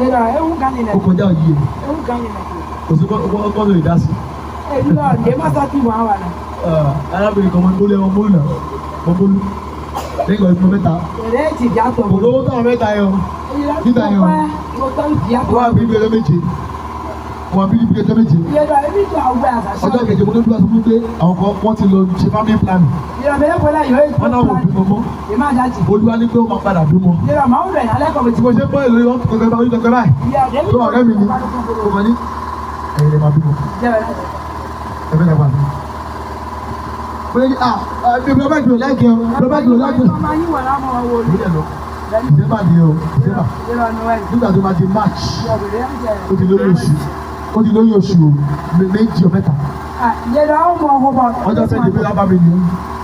Yẹ́rọ ẹ̀hún kan nílẹ̀. Ó kọjá òye. Ẹ̀hún kan nílẹ̀. Kò sí ọgbọ́n lè dá sí. Èyí lọ dé má sá tì wọ́n wà náà. Arábìnrin kan máa ń gbólé ọmọ ìlà. Ọmọ olú. Lẹ́yìn ọdún mẹ́ta. Ẹ̀rẹ́ ti di àtọ̀. Kò lówó táwọn mẹ́ta yẹn o. Nígbà yẹn o. Wọ́n á bí ibi ẹjọ́ méje. Wọ́n á bí ibi ẹjọ́ méje. Yẹ́rọ ẹ̀mí tó àwọ̀ àṣàṣà. Ọjọ́ kejì mo ní dúró fún pé àwọn kan wọ́n ti lọ ṣe family planning. Yẹ́rọ mẹ́rẹ́ pẹ̀lú ayọ̀ èyí. Wọ́n náà wò bímọ mọ́. Ìmá àdájì. Olúwa ní pé ó máa padà bímọ. Yẹ́rọ máa ń rẹ̀ ní alẹ́ kọ̀ọ̀bẹ̀ tí Tí mo ṣe pọ́ èlò yọ gbẹgbẹ báyìí gbẹgbẹ báyìí. Tó ọ̀rẹ́ mi ni. Ó mọ ní ẹ̀yìn lè máa bímọ. Ẹ̀fẹ́ lẹ́gbàá mi. Mo ní bí bàbá ìgbìmọ̀ láìpẹ́ o. Bàbá ìgbìmọ̀ láìpẹ́. Ìdílé lọ. Ìdílé ni o. Ìdílé. Nígbà tó máa di March. Ó ti lóyún oṣù. Ó ti lóyún oṣù méjì or mẹ́ta. Yẹ́rọ àwọn ọmọ ọkọ̀ bọ̀. Ọjọ́ sẹ́ni pé lábá mi ni.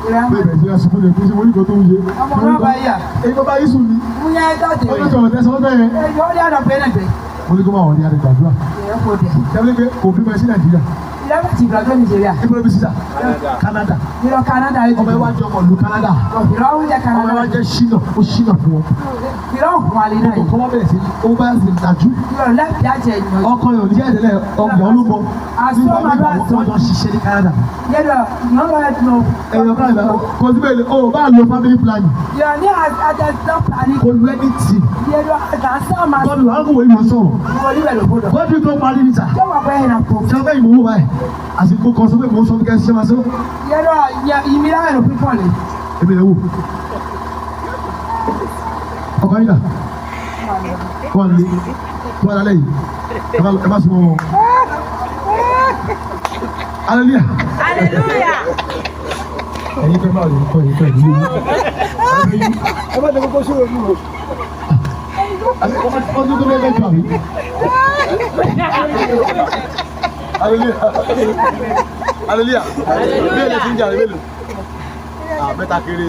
Bẹ́ẹ̀ bẹ́ẹ̀ sí ẹ̀sùn fún mi. Kí wọ́n ní kò tó ń yé. Ọmọ náà bá yà. Èyí tó bá yí sùn ni. Mú yẹn dájú. Ọjọ́ sọ̀rọ̀ tẹ́sán ọ̀tẹ̀ yẹn. Ẹ̀yọ́ ó yàrá bẹ́ẹ̀ bẹ́ẹ̀. Mo ní kó máa wọ̀ ní adé gbàdúrà. Ẹ̀yọ́ kò dẹ̀. Ṣé pé kò bímọ sí Nàìjíríà? Ìlẹ́wọ̀n ti gbàgbé Nìjẹ̀ríà. Ìbúrò bí sísà. Canada. Nínú Canada yìí. Ọmọ ìwájú ọmọ ìlú Canada. Ìrọ̀ ó jẹ́ Ọmọ Canada. ìwájú jẹ́ ṣínà. Ó ṣínà fún wọn. Ìrọ̀ òkun alẹ́ náà yìí. Kọ́ wọ́n bẹ̀rẹ̀ sí ó bá sì dájú. Ìrọ̀ lẹ́fì àjẹ́ ìyàn. Ọkọ yóò ní ẹ̀dẹ̀lẹ̀ ọgbọ̀n olúmọ. Nígbà nígbà wọ́n jọ ṣiṣẹ́ ní Canada. Yẹ́dọ̀ ìyàn ẹ̀ tún. Ẹ̀yọ̀ Canada kò sí bẹ́ẹ̀ o bá lo family planning. Ìrọ̀ ní àjẹsán àní. Kò lu anything. Yẹ́dọ̀ àjẹsán máa Bọ́ọ̀lù àwọn kò wọ́n sọ̀rọ̀. wọ níbẹ̀ ló gbọdọ̀. Wọ́n ti tó parí níta. Ṣé wà bẹ́ẹ̀ náà kò? Ṣé ọgbẹ́ ìmọ̀wó báyìí? Àsìkò kan sọ pé mo sọ fún kẹ́sì ṣe máa sọ. Yẹ́dọ̀ ìmílá ẹ̀rọ pípọ̀ ni. Èmi lè wò. Ọkọ yín dà. Kọ́ àlè. Kọ́ àlè yìí. Ẹ má sọ wọn. Hallelujah. Hallelujah. Ẹ̀yin fẹ́ máa lè kọ́ ẹ̀yin fẹ́ ìdílé yìí. Ẹ bá tẹ kókó sórí ojú o. Ọdún tó bẹ́ẹ̀ lẹ́jọ́ àmì. Hallelujah. Hallelujah. Bẹ́ẹ̀ lè fi ń jà rẹ̀ mélòó? Mẹ́ta kéré.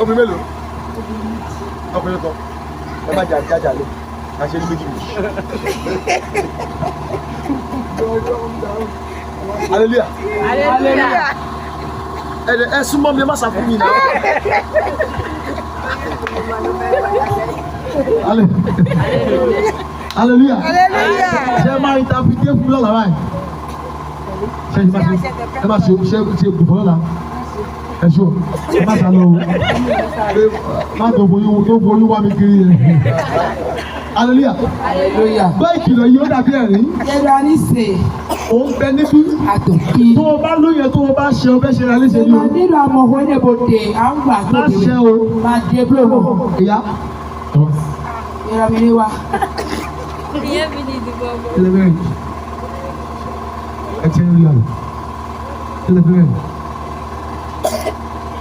Obìnrin mélòó? Ọkùnrin kan. Ẹ má jà jájà lé. A ṣe ní méjì méjì. Hallelujah. Hallelujah. Ẹ súnmọ́ mi, ẹ má sá fún mi náà. hallelujah. Ṣé máa interpret fún lọ́la báyìí? Ṣé ẹ máa ṣe gbogbo lọ́la? Ẹ ṣó ẹ má sálọ o. Má tó boyún wá mi kiri yẹn. Hallelujah. Bẹ́ẹ̀ ìkìlọ̀ yìí ó dàbí ẹ̀rín. Ẹ̀rọ ní sè. Ó ń bẹ níbí. Àtòkí. Tó o bá lóye tó o bá ṣe o fẹ́ ṣe ra léṣe ní o. Ìmọ̀ nínú àmọ̀ òwe ní ibodè à ń gbà tó Má ṣe o. Máa dé búrò. Ìyá. Ìrọ̀ mi ní wa. Ẹlẹ́bẹ̀rẹ̀. Ẹ tẹ́ rí àlọ́. Ẹlẹ́bẹ̀rẹ̀.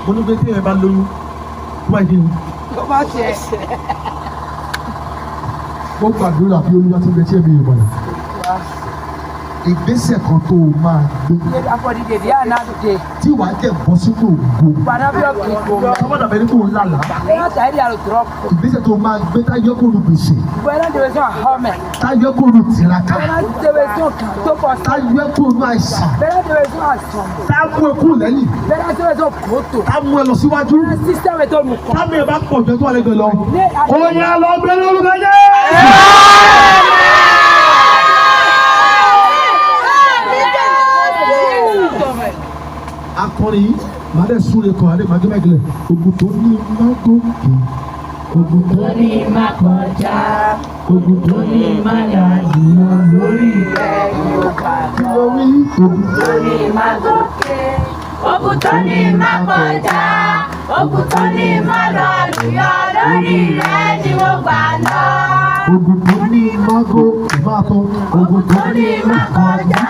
Mo ní pé tí ẹ bá lóyún, wá ìdí ni. Tó bá ṣe ẹsẹ̀. Mo gbàdúrà bí olúwa ti bẹ tí ẹ̀mí yìí padà. Ìgbésẹ̀ kan tó o máa gbé. Afọ̀dìdè díẹ̀ àná dìde. Tí wàá jẹ́ bọ́ sínú ògo. Bàdàbí ọ̀gbìn kò mọ̀. Ọmọdé abẹ́rẹ́ kò ń lálàá. Ẹ̀yọ́ tàyẹ̀dì àrò tọ̀rọ̀. Ìgbésẹ̀ tó o máa gbé táyọ̀ kò lu gbèsè. Bẹ́ẹ̀ni tẹ̀wé sọ àhọ́mẹ̀. Táyọ̀ kò lu tìraka. Bẹ́ẹ̀ni tẹ̀wé sọ kàn tó pọ̀ sí. Táyọ̀ kò lu àìsàn. Bẹ́ẹ̀ni tẹ̀wé sọ àsàn. Táàmù ẹkú lẹ́yìn. Bẹ́ẹ̀ni tẹ̀wé sọ kòtò. Táàmù ẹ lọ síwájú. Sísẹ́mì tó mú kọ́. Táàmù ẹ bá pọ̀ jẹ́ tó wà lẹ́gbẹ̀ẹ́ lọ. Ó yẹ lọ gbé lórúkọ jẹ́. Akọrin yìí màá dẹ̀ súnlẹ̀ kọ́ adé màá gẹ́gẹ́ ogun tó ní má gòkè ogun tó ní má kọjá ogun tó ní má yà jùlọ lórí rẹ̀ yóò kà lórí ogun tó ní má gòkè Ogun tó ní má kọjá, ogun tó ní má lọ lùyọ lórí rẹ̀ ni mo gbà lọ. ogun tó ní má gòkè má tó Ogun tó ní má kọjá,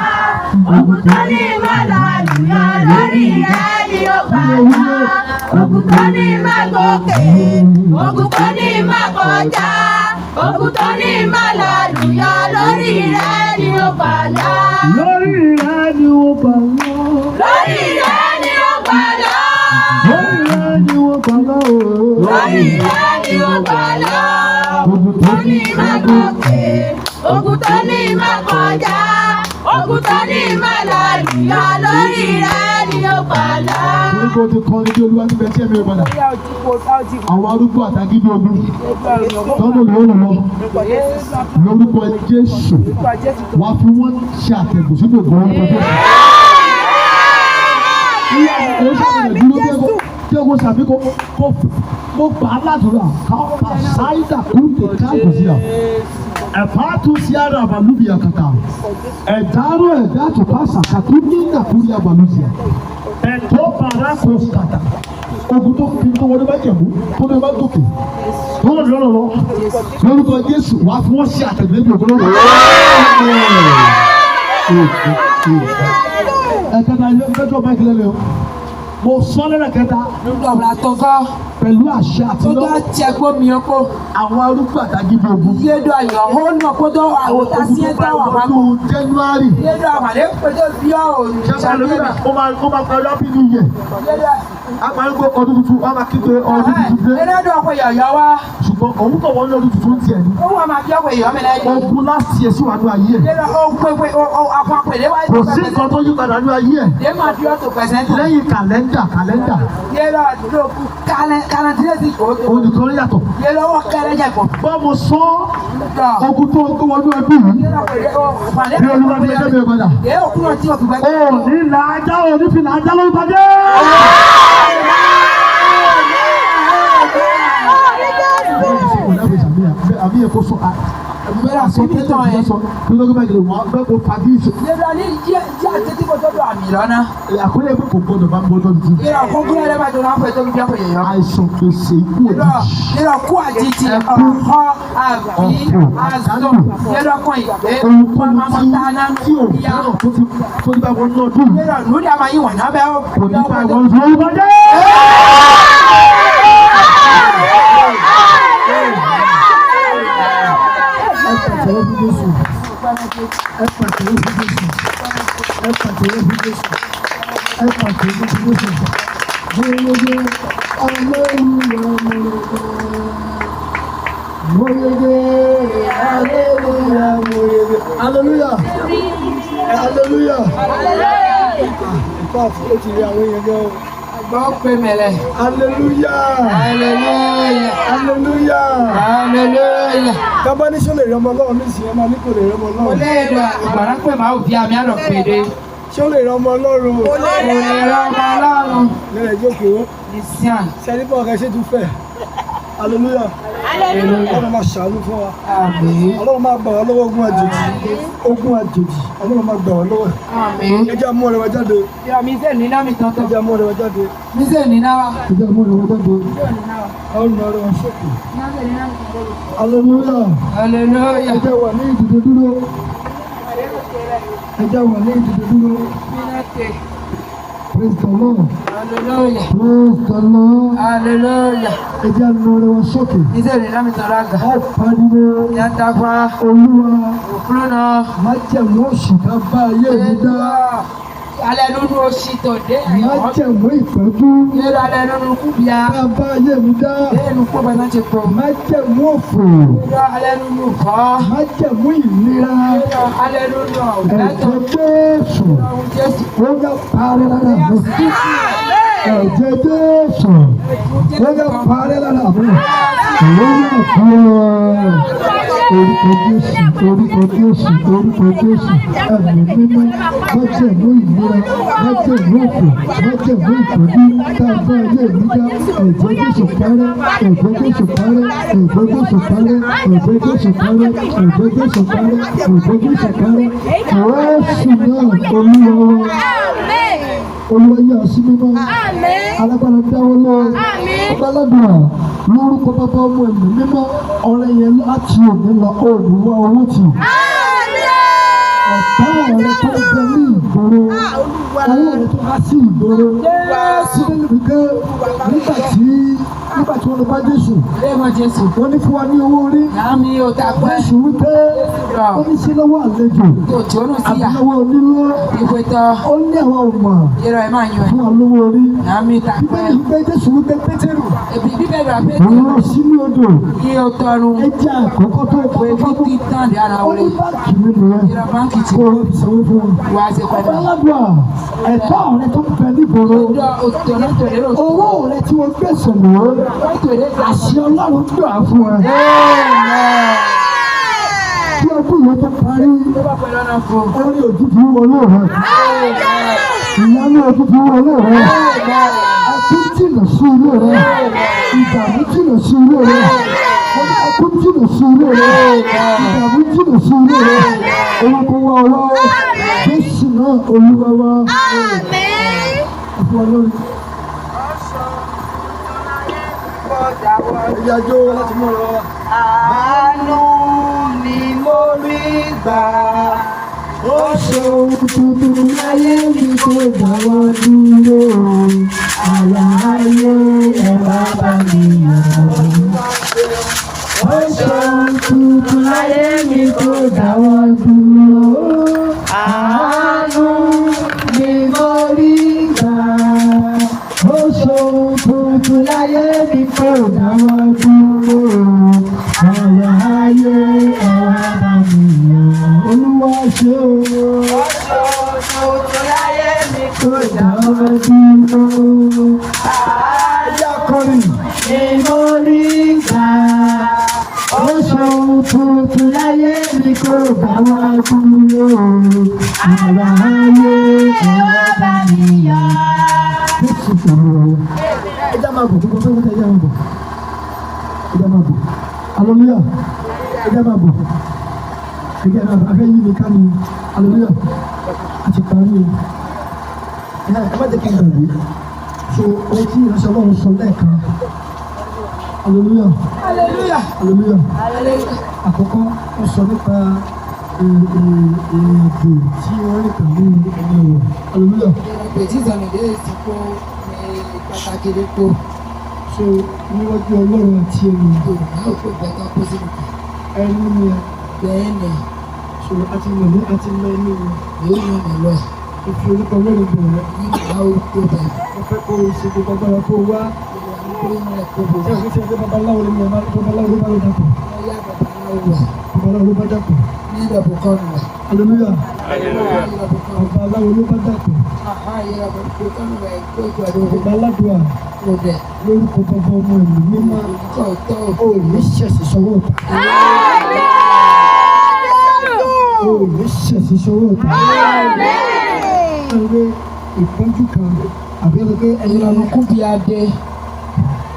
ogun tó ní má lọ lùyọ lórí rẹ̀ ni mo gbà lọ. Ogun tó ní má gòkè, ogun tó ní má kọjá, ogun tó ní má lọ lùyọ lórí rẹ̀ ni mo gbà lọ. lórí rẹ̀ ni ó gbà lọ. Lórí rẹ̀ ni mo gbà lọ. lórí rẹ̀ ni ó gbà lọ. Lórí rẹ̀ ni mo gbà lọ. ogun tó ní Má gòkè, ogun tó ní má kọjá, ogun tó ní má lọ lùyọ lórí rẹ̀ ni mo gbà lọ. orúkọ ti kọ́ ní bí olúwa ti bẹ tí ẹ̀mí rẹ̀ padà. Àwọn arúgbó àtàgídí ogun tọ́nà lọ́rùn lọ lórúkọ Jésù wá fi wọ́n ṣe àtẹ̀gùn sínú ògbó orúkọ Jésù. Ilé àwọn ìṣẹ̀lẹ̀ dúró bí ẹgbẹ́ sàbí kó mo gbà á ládùúrà ká ṣáìdà kúndé káàdù sí à. Ẹ̀fà tún sí ara àbálùbí àkàtà. Ẹ̀dáró ẹ̀dá tó pàṣà kàtó ní nàkúrí àbálùbí à. Ẹ̀tọ́ bàrà kò kàtà. Ogun tó fi tó wọlé bá jẹ̀mú tó ní bá gòkè. Lọ́wọ́ lọ́wọ́ lọ. Lórúkọ Jésù wá fún wọn ṣe àtẹ̀lẹ́bí ògbó lọ́wọ́. Ẹ̀kẹta ilé fẹ́jọ́ báyìí lẹ́lẹ́ o. Mo sọ lẹ́lẹ̀ kẹta. Lọ́wọ́ tó kọ́. Pẹ̀lú àṣẹ àti Tó lọ́wọ́. dá tiẹ̀ gbó mi ọkọ. Àwọn arúgbó àtàgídí ogun. Yédo ayọ̀ ó nà kótó àwòtá sí ẹ̀dá wà wá kó. Ọdún January. Yédo àmàlẹ́ pété bí ọ̀ òní. Ṣé lóyún ó máa parí happy new year? A máa ń gbọ́ ọdún tuntun, a máa kígbe ọdún tuntun dé. Ẹlẹ́dọ̀ ọkọ̀ yọ̀yọ̀ wá. Ṣùgbọ́n òun kọ̀ wọ́n ní ọdún tuntun tiẹ̀ ni. Ó wà máa bí ọkọ̀ yọ̀ mí lẹ́yìn. Ogun láti ẹ̀ sí wà ní ayé ẹ̀. Yédo ó pépé ọkọ̀ àpèlé wáyé. Kò sí nǹkan tó yí padà ní ayé ẹ̀. Dé máa bí ọ̀tọ̀ pẹ̀sẹ̀ntì. Lẹ́yìn kàlẹ́ndà. Yédo àdúró kú kálẹ̀ntìlẹ́sì kò tó. Òun nìkan ló yàtọ̀. Yédo wọ́n kẹ́rẹ́ jẹ̀ pọ̀. Bọ́ mo sọ ogun tó wọnú ẹbí yìí. Bí olúwa ti lẹ́jọ́ mi ò padà. Yé òkúrò tí o fi gbẹ́. Ó ní làájá ò ní fi làájá ló ń bàjẹ́. Àbí ẹ̀kọ́ sọ Ìgbéra sí ní tán ẹ̀. Kí ló gbé gbẹ̀gẹ̀rẹ̀ wọn bẹ́ẹ̀ kó fagí ìṣe. Yédo ní jẹ́ àtẹ́tí kò tó do àmì lọ́nà. Àkọlé ẹgbẹ́ kò gbọdọ̀ bá ń gbọdọ̀ jù. Yédo kókó yẹn lẹ́bàá tó náà pẹ̀ tó fi bí ọkọ̀ yẹ̀yọ́. Àìsàn gbèsè ikú òjijì. Yédo kú àjèjì ọ̀họ́ àbí àzọ. Yédo kọ́ ìgbé. Ohunkóhun tí ò fẹ́ràn tó ti bá wọn náà dùn. Yédo lórí àmà yìí wọ̀n náà bẹ́ẹ̀ ó. Kò ní bá wọn sọ ọ́ bọ́dẹ́. Hallelujah. Hallelujah. Ó ti rí àwọn èèyàn gan. Gbọ́ pé mẹ́lẹ̀. Hallelujah. Hallelujah. Hallelujah. Hallelujah. Hallelujah. Kábọ́ ní ṣó lè rí ọmọ Ọlọ́run nísìnyí ẹ máa ní kò lè rí ọmọ Mo Ọlọ́run. lè rọ ìgbàlá pé màá òbí àmì àlọ́ péré. Ṣó lè rí ọmọ Ọlọ́run. Mo lè rọ ọmọ Ọlọ́run. Lẹ́rẹ̀ jókòó. Nìsíàn. Ṣẹ́ni bọ̀ ọ̀gá ṣe tún fẹ̀. Hallelujah. Ọlọ́run máa ṣàánú fún wa. Àmín. Ọlọ́run máa gbà wá lọ́wọ́ ogun àjèjì. Ogun àjèjì. Ọlọ́run máa gbà wá lọ́wọ́. Àmín. Ẹ jẹ́ àmú ọ̀rẹ́ wa jáde. Yọ mi sẹ́ ní náà mi Ẹ tọ́tọ̀. jẹ́ àmú ọ̀rẹ́ wa jáde. Mi sẹ́ ní náà wá. Ẹ jẹ́ àmú ọ̀rẹ́ wa jáde. Àwọn ọ̀nà ọ̀rẹ́ wa ṣòkè. Hallelujah. Hallelujah. Ẹ jẹ́ wà ní ìdìde dúró. Ẹ jẹ́ wà ní ìdìde dúró. Praise the Lord. Hallelujah. Praise the Lord. Hallelujah. Ẹ jẹ́ àmú ọ̀rẹ́ wa ṣòkè. Mi sẹ́ ní náà mi tọ́ra gà. Ẹ pariwo. Yàtàfà. Olúwa. Òkúrú náà. Májẹ̀mú òṣìkà bá ayé mi dá. Alẹ́ nínú oṣù tó dé. Májẹ̀mú ìpẹ́jú. Yẹ́rọ alẹ́ nínú kúbíà. Ká bá ayé mi dá. Lẹ́nu kó bá náà ṣe pọ̀. Májẹ̀mú òfò. Yẹ́rọ alẹ́ nínú kọ́. Májẹ̀mú ìnira. Yẹ́rọ alẹ́ nínú ọ̀gbẹ́tọ̀. Ẹ̀jẹ̀ Jésù. Ọ̀hún Jésù. Ó yá parí lára mi. Ẹ̀jẹ̀ Jésù. Ó yá parí lára mi. Ó yá fún ọ. Orúkọ Jésù, orúkọ Jésù, orúkọ Jésù. Ẹ̀mí mímọ́. Májẹ̀mú ìnira. Májẹ̀mú òfò. Májẹ̀mú ìtọ́jú. Ká bá ayé mi dá. Ẹ̀jẹ̀ Jésù parí. Ẹ̀jẹ̀ Jésù parí. Ẹ̀jẹ̀ Jésù parí. Ẹ̀jẹ̀ Jésù parí. Ẹ̀jẹ̀ Jésù parí. Ẹ̀jẹ̀ Jésù parí. Jésù náà Olúwa. Olúwa yà sí mímọ́. Alágbára dáwọ́ lọ. Ọbaládùn lórúkọ bàbá ọmọ ẹ̀mí mímọ́. Ọ̀rẹ́ yẹn láti òní lọ olùwà owó tì. Ọ̀tá ọ̀rẹ́ tó ń bẹ ní ìgboro. Owó rẹ̀ tó bá sí ìgboro. Síbẹ̀ lè gbé nígbà tí wọ́n lọ bá Jésù. Lẹ́mọ̀ Jésù. Wọ́n ní fún wa ní owó orí. Àmì òtà pẹ́. Jésù wípé ó ní sí lọ́wọ́ àlejò. Òjòrò sí Àbí yà. lọ́wọ́ onílé. Ìwé tọ́. Ó ní àwọn ọmọ Yẹ́rọ ẹ̀ máa yan ẹ̀. fún wa lówó orí. Àmì ìtà pẹ́. Bíbélì wípé Jésù wípé Pétérù. Èbí bíbẹ̀ rà pé Òun lọ sínú odò. kí o tọrun. Ẹja àkọ́kọ́ tó Pé fífi tán di ara ó wọlé. ní báńkì mi nìyẹn. Yẹ́rọ báńkì ti Kó o sanwó fún wọn. wá sí padà. Ọbaládùn ẹ̀tọ́ rẹ tó ń bẹ nígboro. Ọjọ́ òtò náà tòlé rò. Owó rẹ tí wọ́n gbèsè lò ó. Tòlé rà. Àṣẹ Ọlọ́run gbà fún ẹ. Kí ọdún yẹn tó parí. Tó bá pẹ̀lú ọ̀nà fún. Orí òjijì wọlé rẹ. Ìyanu òjijì wọlé rẹ. Ẹkún jìnnà sí ilé rẹ. Ìdààmú jìnnà sí ilé rẹ. Ẹkún jìnnà sí ilé rẹ. Ìdààmú jìnnà sí ilé rẹ. Orúkọ wa ọlọ́. Jésù náà Olúwa wa. Ẹ̀fọ́ lórí. Ìyájọ́ láti mú ọ̀rọ̀ wa. Àánú ni mo rí gbà. Ó ṣe ohun tuntun láyé mi tó dáwọ́ dúró. Àyà ayé ẹ̀ bá bá mi yọ̀. Ó ṣe ohun tuntun láyé mi tó dáwọ́ dúró. Àánú ni mo rí gbà. Ó ṣe ohun tuntun láyé mi tó dáwọ́ dúró. Àyà ayé ẹ̀ bá bá mi yọ̀. Olúwa ṣe o. Tuntun láyé mi Tó dáwọ́ dúró. Ẹja kọrin. ni mo rí gbà. Ó ṣe ohun tuntun láyé mi kó bá wá dúró. Àwa ayé ẹ̀rọ bá mi yọ̀. Jésù pẹ̀lú ọ̀rọ̀. Ẹja máa bọ̀, gbogbo fẹ́ ẹja máa bọ̀. Ẹja máa bọ̀. Hallelujah. Ẹja máa bọ̀. Ẹja máa bọ̀. Afẹ́ yí mi ká ni. Hallelujah. A ti parí o. Ẹ má jẹ́ kí n gbàgbé. So ohun tí ìránṣẹ́ Ọlọ́run sọ lẹ́ẹ̀kan. Hallelujah. Hallelujah. Hallelujah. Hallelujah. Àkọ́kọ́ wọ́n sọ nípa ìrìnàjò tí wọ́n rìn pẹ̀lú ẹni ọ̀rọ̀. Hallelujah. Ìrọ̀pẹ̀tì ìsọ̀nìdé ti kó pàtàkì lépo. So níwájú Ọlọ́run àti ẹni Yorùbá ò pé bẹ́tà kó sínú kan. ẹni ni Bẹ́ẹ̀ ni so àti mọ̀ ní àti mọ ẹni ni yóò yan mi lọ. o fi orúkọ mẹ́rin bẹ̀rẹ̀. Yorùbá ò tó bẹ̀. Mo fẹ́ kó o ṣe gbogbo agbára kó o wá. Yorùbá ò tó Ṣé bẹ̀. o ṣe ṣe babaláwo ni mo máa babaláwo ló bá lọ dàpọ̀? Ọ̀yá babaláwo wà Babaláwo ló bá dàpọ̀. ní ìdọ̀bù kọ́nù wà. Hallelujah. Ìdọ̀bù kọ́nù. Babaláwo ló bá dàpọ̀. Àhá ìdọ̀bù kọ́nù wà èkó ìgbàdo. Babaládùá lórúkọ gbogbo ọmọ ìlú mímọ́ o ní ṣẹ̀ṣẹ̀ sọ́wọ́ ta. o ní ṣẹ̀ṣẹ̀ sọ́wọ́ ta. ẹgbẹ́ ìpọ́njú kan àbí ẹgbẹ́ ẹ̀yìn lànà kú bí adé.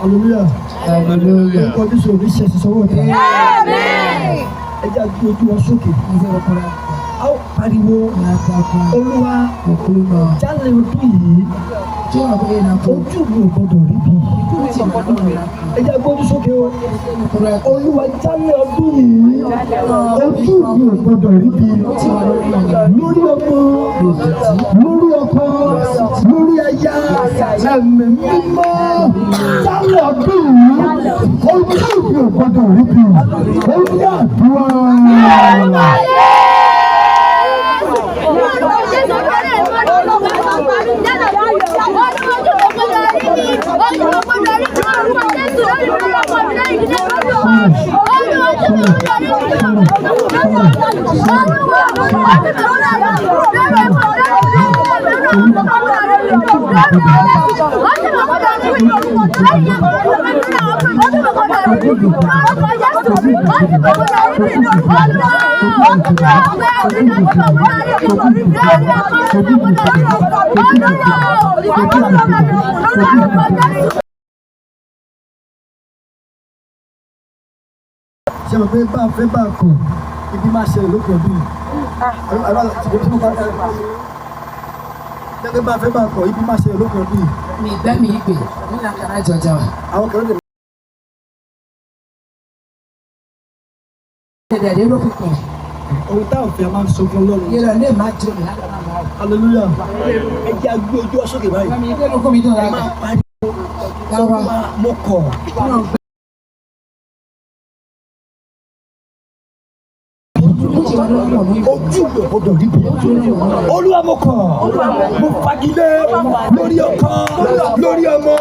hallelujah. orúkọ Jésù ò ní ṣẹ̀ṣẹ̀ sọ́wọ́ ta. ẹ jẹ́ àgbẹ̀ ojú wọn sókè. a ó pariwo Olúwa jálẹ̀ ọdún yìí ojú mi ò gbọdọ̀ rí bí. ẹ jẹ́ àgbẹ̀ ojú sókè o. Olúwa jálẹ̀ ọdún yìí ojú mi ò gbọdọ̀ rí bí. lórí ọmọ lórí ọkọ lórí aya ẹ̀mí mímọ́ jálẹ̀ ọdún yìí ojú mi ò gbọdọ̀ rí bí. ó ní àdúrà. ṣe mọ̀ pé bá a fẹ́ bá a kọ̀ ibi máa ṣe lókè ọdún yìí. Gẹ́gẹ́ bá a fẹ́ bá a kọ̀ ibi máa ṣe lókè ọdún yìí. Mi ìgbẹ́ mi ìgbè ní nàkàrà jọjà wa. Àwọn kan lè. Ẹ̀dẹ̀ ló fi pọ̀. Ohun táwọn fẹ́ máa ń sọ fún Ọlọ́run. Yẹ́rọ lè má jẹ́ mi lágbàá máa wà. Hallelujah. Ẹ jẹ́ agbé ojú ọ sókè báyìí. Mami ìgbẹ́ ló kó mi tó ra. Ẹ máa pariwo. Olúwa mo kọ̀. Ojú mi ò gbọdọ̀ rí bí. Olúwa mo kọ̀. Mo fagilé lórí ọkọ, lórí ọmọ,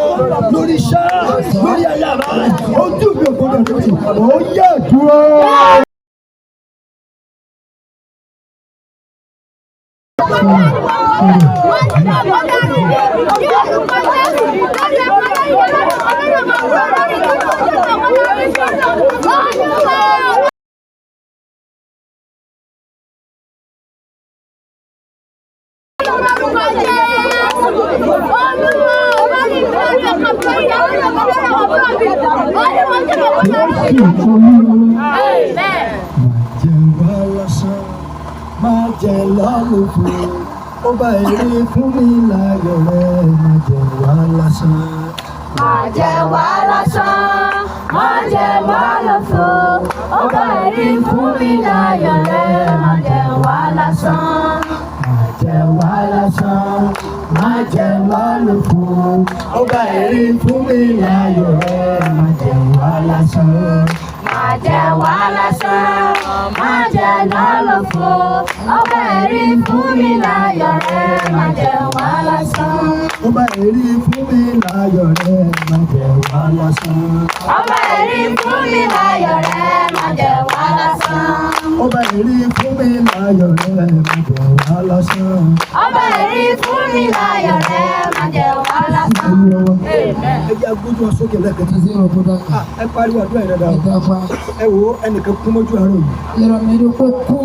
lórí iṣẹ́, lórí aya rẹ̀. Ojú mi ò gbọdọ̀ rí bí. Ó yẹ dúró. Máa jẹ lọ́rùn fún ó bá èrè fún mi láyọ̀ rẹ̀ máa jẹ wá lásán. Máa jẹ wá lásán, máa jẹ wá lófo, ó bá èrè fún mi láyọ̀ rẹ̀ máa jẹ wá lásán. Máa jẹ wá lásán, máa jẹ wá lófo, ó bá èrè fún mi láyọ̀ rẹ̀ máa jẹ wá lásán. Máa jẹ wá lásán, máa jẹ lọ́lọ́fo, ó bá èrè fún mi láyọ̀ rẹ̀ máa jẹ wá lásán. Ó bá èrè fún mi láyọ̀ rẹ̀ máa jẹ wá lásán. Ó bá èrè fún mi láyọ̀ rẹ̀ máa jẹ wá lásán. Ó bá èrè fún mi láyọ̀ rẹ̀ máa jẹ wá lásán. Ó bá èrè fún mi láyọ̀ rẹ̀ máa jẹ wá lásán. Ẹ jẹ́ agbójú wọn sókè lẹ́ẹ̀kejì. Ẹ pariwo àdúrà yẹn dáadáa. Ẹ wo ẹnìkan kú mọ́jú àárọ̀ yìí. Yẹ́rọ mi ló kó kú.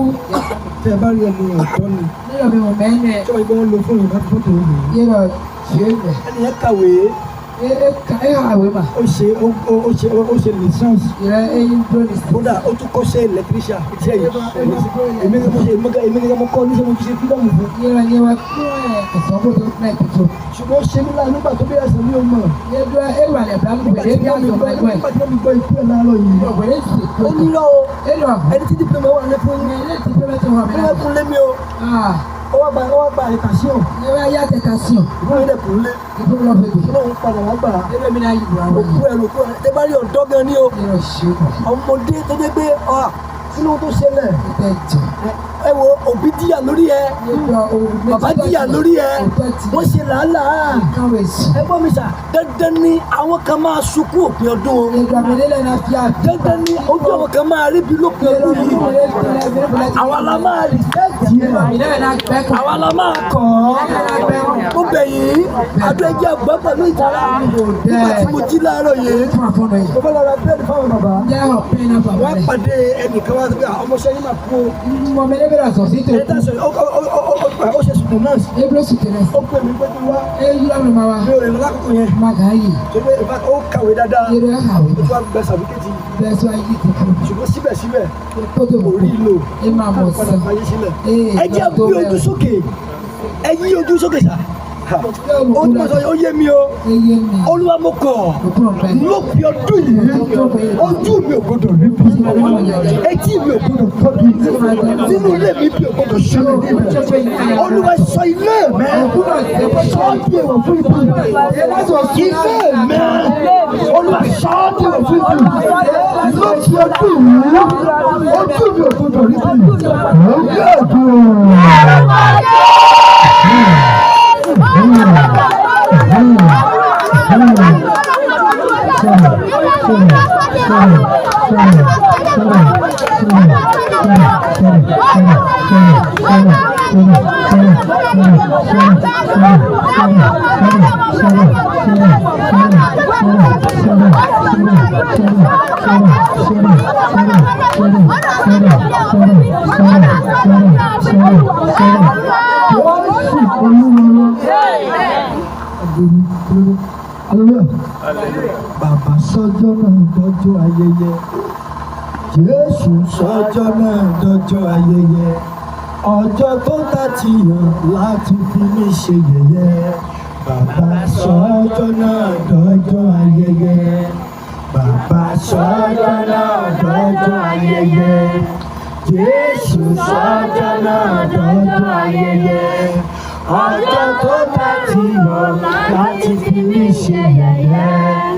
Tẹ bá rí ẹni ọ̀tọ́ ni. Yẹ́rọ mi mọ̀ mẹ́rin ẹ̀. Ṣé wọ́n gbọ́ wọn lo fóònù láti fọ́tò òun nìyí? Yẹ́rọ ṣe é bẹ̀. Ẹni yẹn kàwé. Ẹ àwé mà. Ó ṣe licence. Yẹ́rọ ẹyin dúró ní. Kódà ó tún kọ́ṣẹ́ electrician. Iṣẹ́ yìí. Èmi ni mo kọ́ níṣẹ́ mo fi ṣe fídọ́mù fún. Yẹ́rọ yẹn wá kí ẹ̀sán bó tó náà tó. Ṣùgbọ́n ṣe nílá nígbà tó bí ẹ̀sán ní ọmọ. Yẹ́rọ ẹ̀rọ àlẹ́ bá ń gbé ẹ̀bí àjọ máa gbọ́ ẹ̀. Nígbà tí wọ́n mi gbọ́ ikú ẹ̀ láàárọ̀ yìí. Ọ̀gbẹ́rẹ́ sì kú. Ó nílò o. Ẹ̀rọ. Ẹni tí dípẹ́ wà lẹ́fún. Ẹ̀rọ ti pẹ́ mẹ́tọ̀ wà Ó mí. wá kún lé mi o. Ó wá gba àìkàṣíọ̀. Yẹ́rọ ayé àtẹ̀kásíọ̀. Ìwọ́n ilẹ̀ kún lé. Ìfowó lọ fẹ́ gbé. Ọlọ́run padà wá gbà. Yẹ́rọ mi náà yìí wà wọ́n. Òkú ẹ̀ lòkú ẹ̀. Ẹ bá rí ọ̀dọ́ gan ni o. Yẹ́rọ ṣe é. Ọmọdé tó dé pé kí ló tó ṣẹlẹ̀ ẹ wo òbí díyà lórí ẹ bàbá díyà lórí ẹ wọ́n ṣe làálàá ẹ gbọ́ mi sà dandan ni àwọn kan máa sunkún òpin ọdún dandan ni ojú àwọn kan máa rí bí lópin ọdún yìí àwa la máa rí sẹ́ẹ̀tì àwa la máa kọ́ ó gbẹ̀yìn adúlẹ̀jẹ̀ àgbà pẹ̀lú ìtara nígbà tí mo jí láàárọ̀ yìí mo fẹ́ lọ ra bẹ́ẹ̀ni fáwọn bàbá wọ́n pàdé ẹnìkan wá sí pé ọmọọṣẹ́ yìí máa kú o. ẹ dá sọ ó ṣe sùkùn náà sí. ó pè mí pé kí wá. mi ò rẹ̀ lọ lákòókò yẹn. tó pé ó kàwé dáadáa ó tún wá gbẹ sàbíkẹ́tì. ṣùgbọ́n síbẹ̀síbẹ̀ kò rí lò padà fàyè sílẹ̀. ẹ jẹ́ bí ojú sókè ẹ yí ojú sókè sá. ó tún sọ ó yé mi o Olúwa mo kọ̀ lópin ọdún yìí ojú mi ò gbọdọ̀ rí bí etí mi ò gbọdọ̀ tọ́ bí nínú ilé mi bí ò gbọdọ̀ ṣe mí Olúwa sọ ilé mi sọ ọ́ di èwọ̀ fún ibi ilé mi Olúwa sọ ọ́ di èwọ̀ fún ibi lópin ọdún yìí ojú mi ò gbọdọ̀ rí bí ọ̀gá ọ̀dùn. Bàbá sọ́jọ́ náà dọ́jọ́ ayẹyẹ, Jésù sọ́jọ́ náà dọ́jọ́ ayẹyẹ, ọjọ́ tó tàti yàn láti fi mí ṣe yẹ̀yẹ́. Bàbá sọ́jọ́ náà dọ́jọ́ ayẹyẹ, bàbá sọ́jọ́ náà dọ́jọ́ ayẹyẹ, Jésù sọ́jọ́ náà dọ́jọ́ ayẹyẹ, ọjọ́ tó tàti yàn láti fi mí ṣe yẹ̀yẹ́.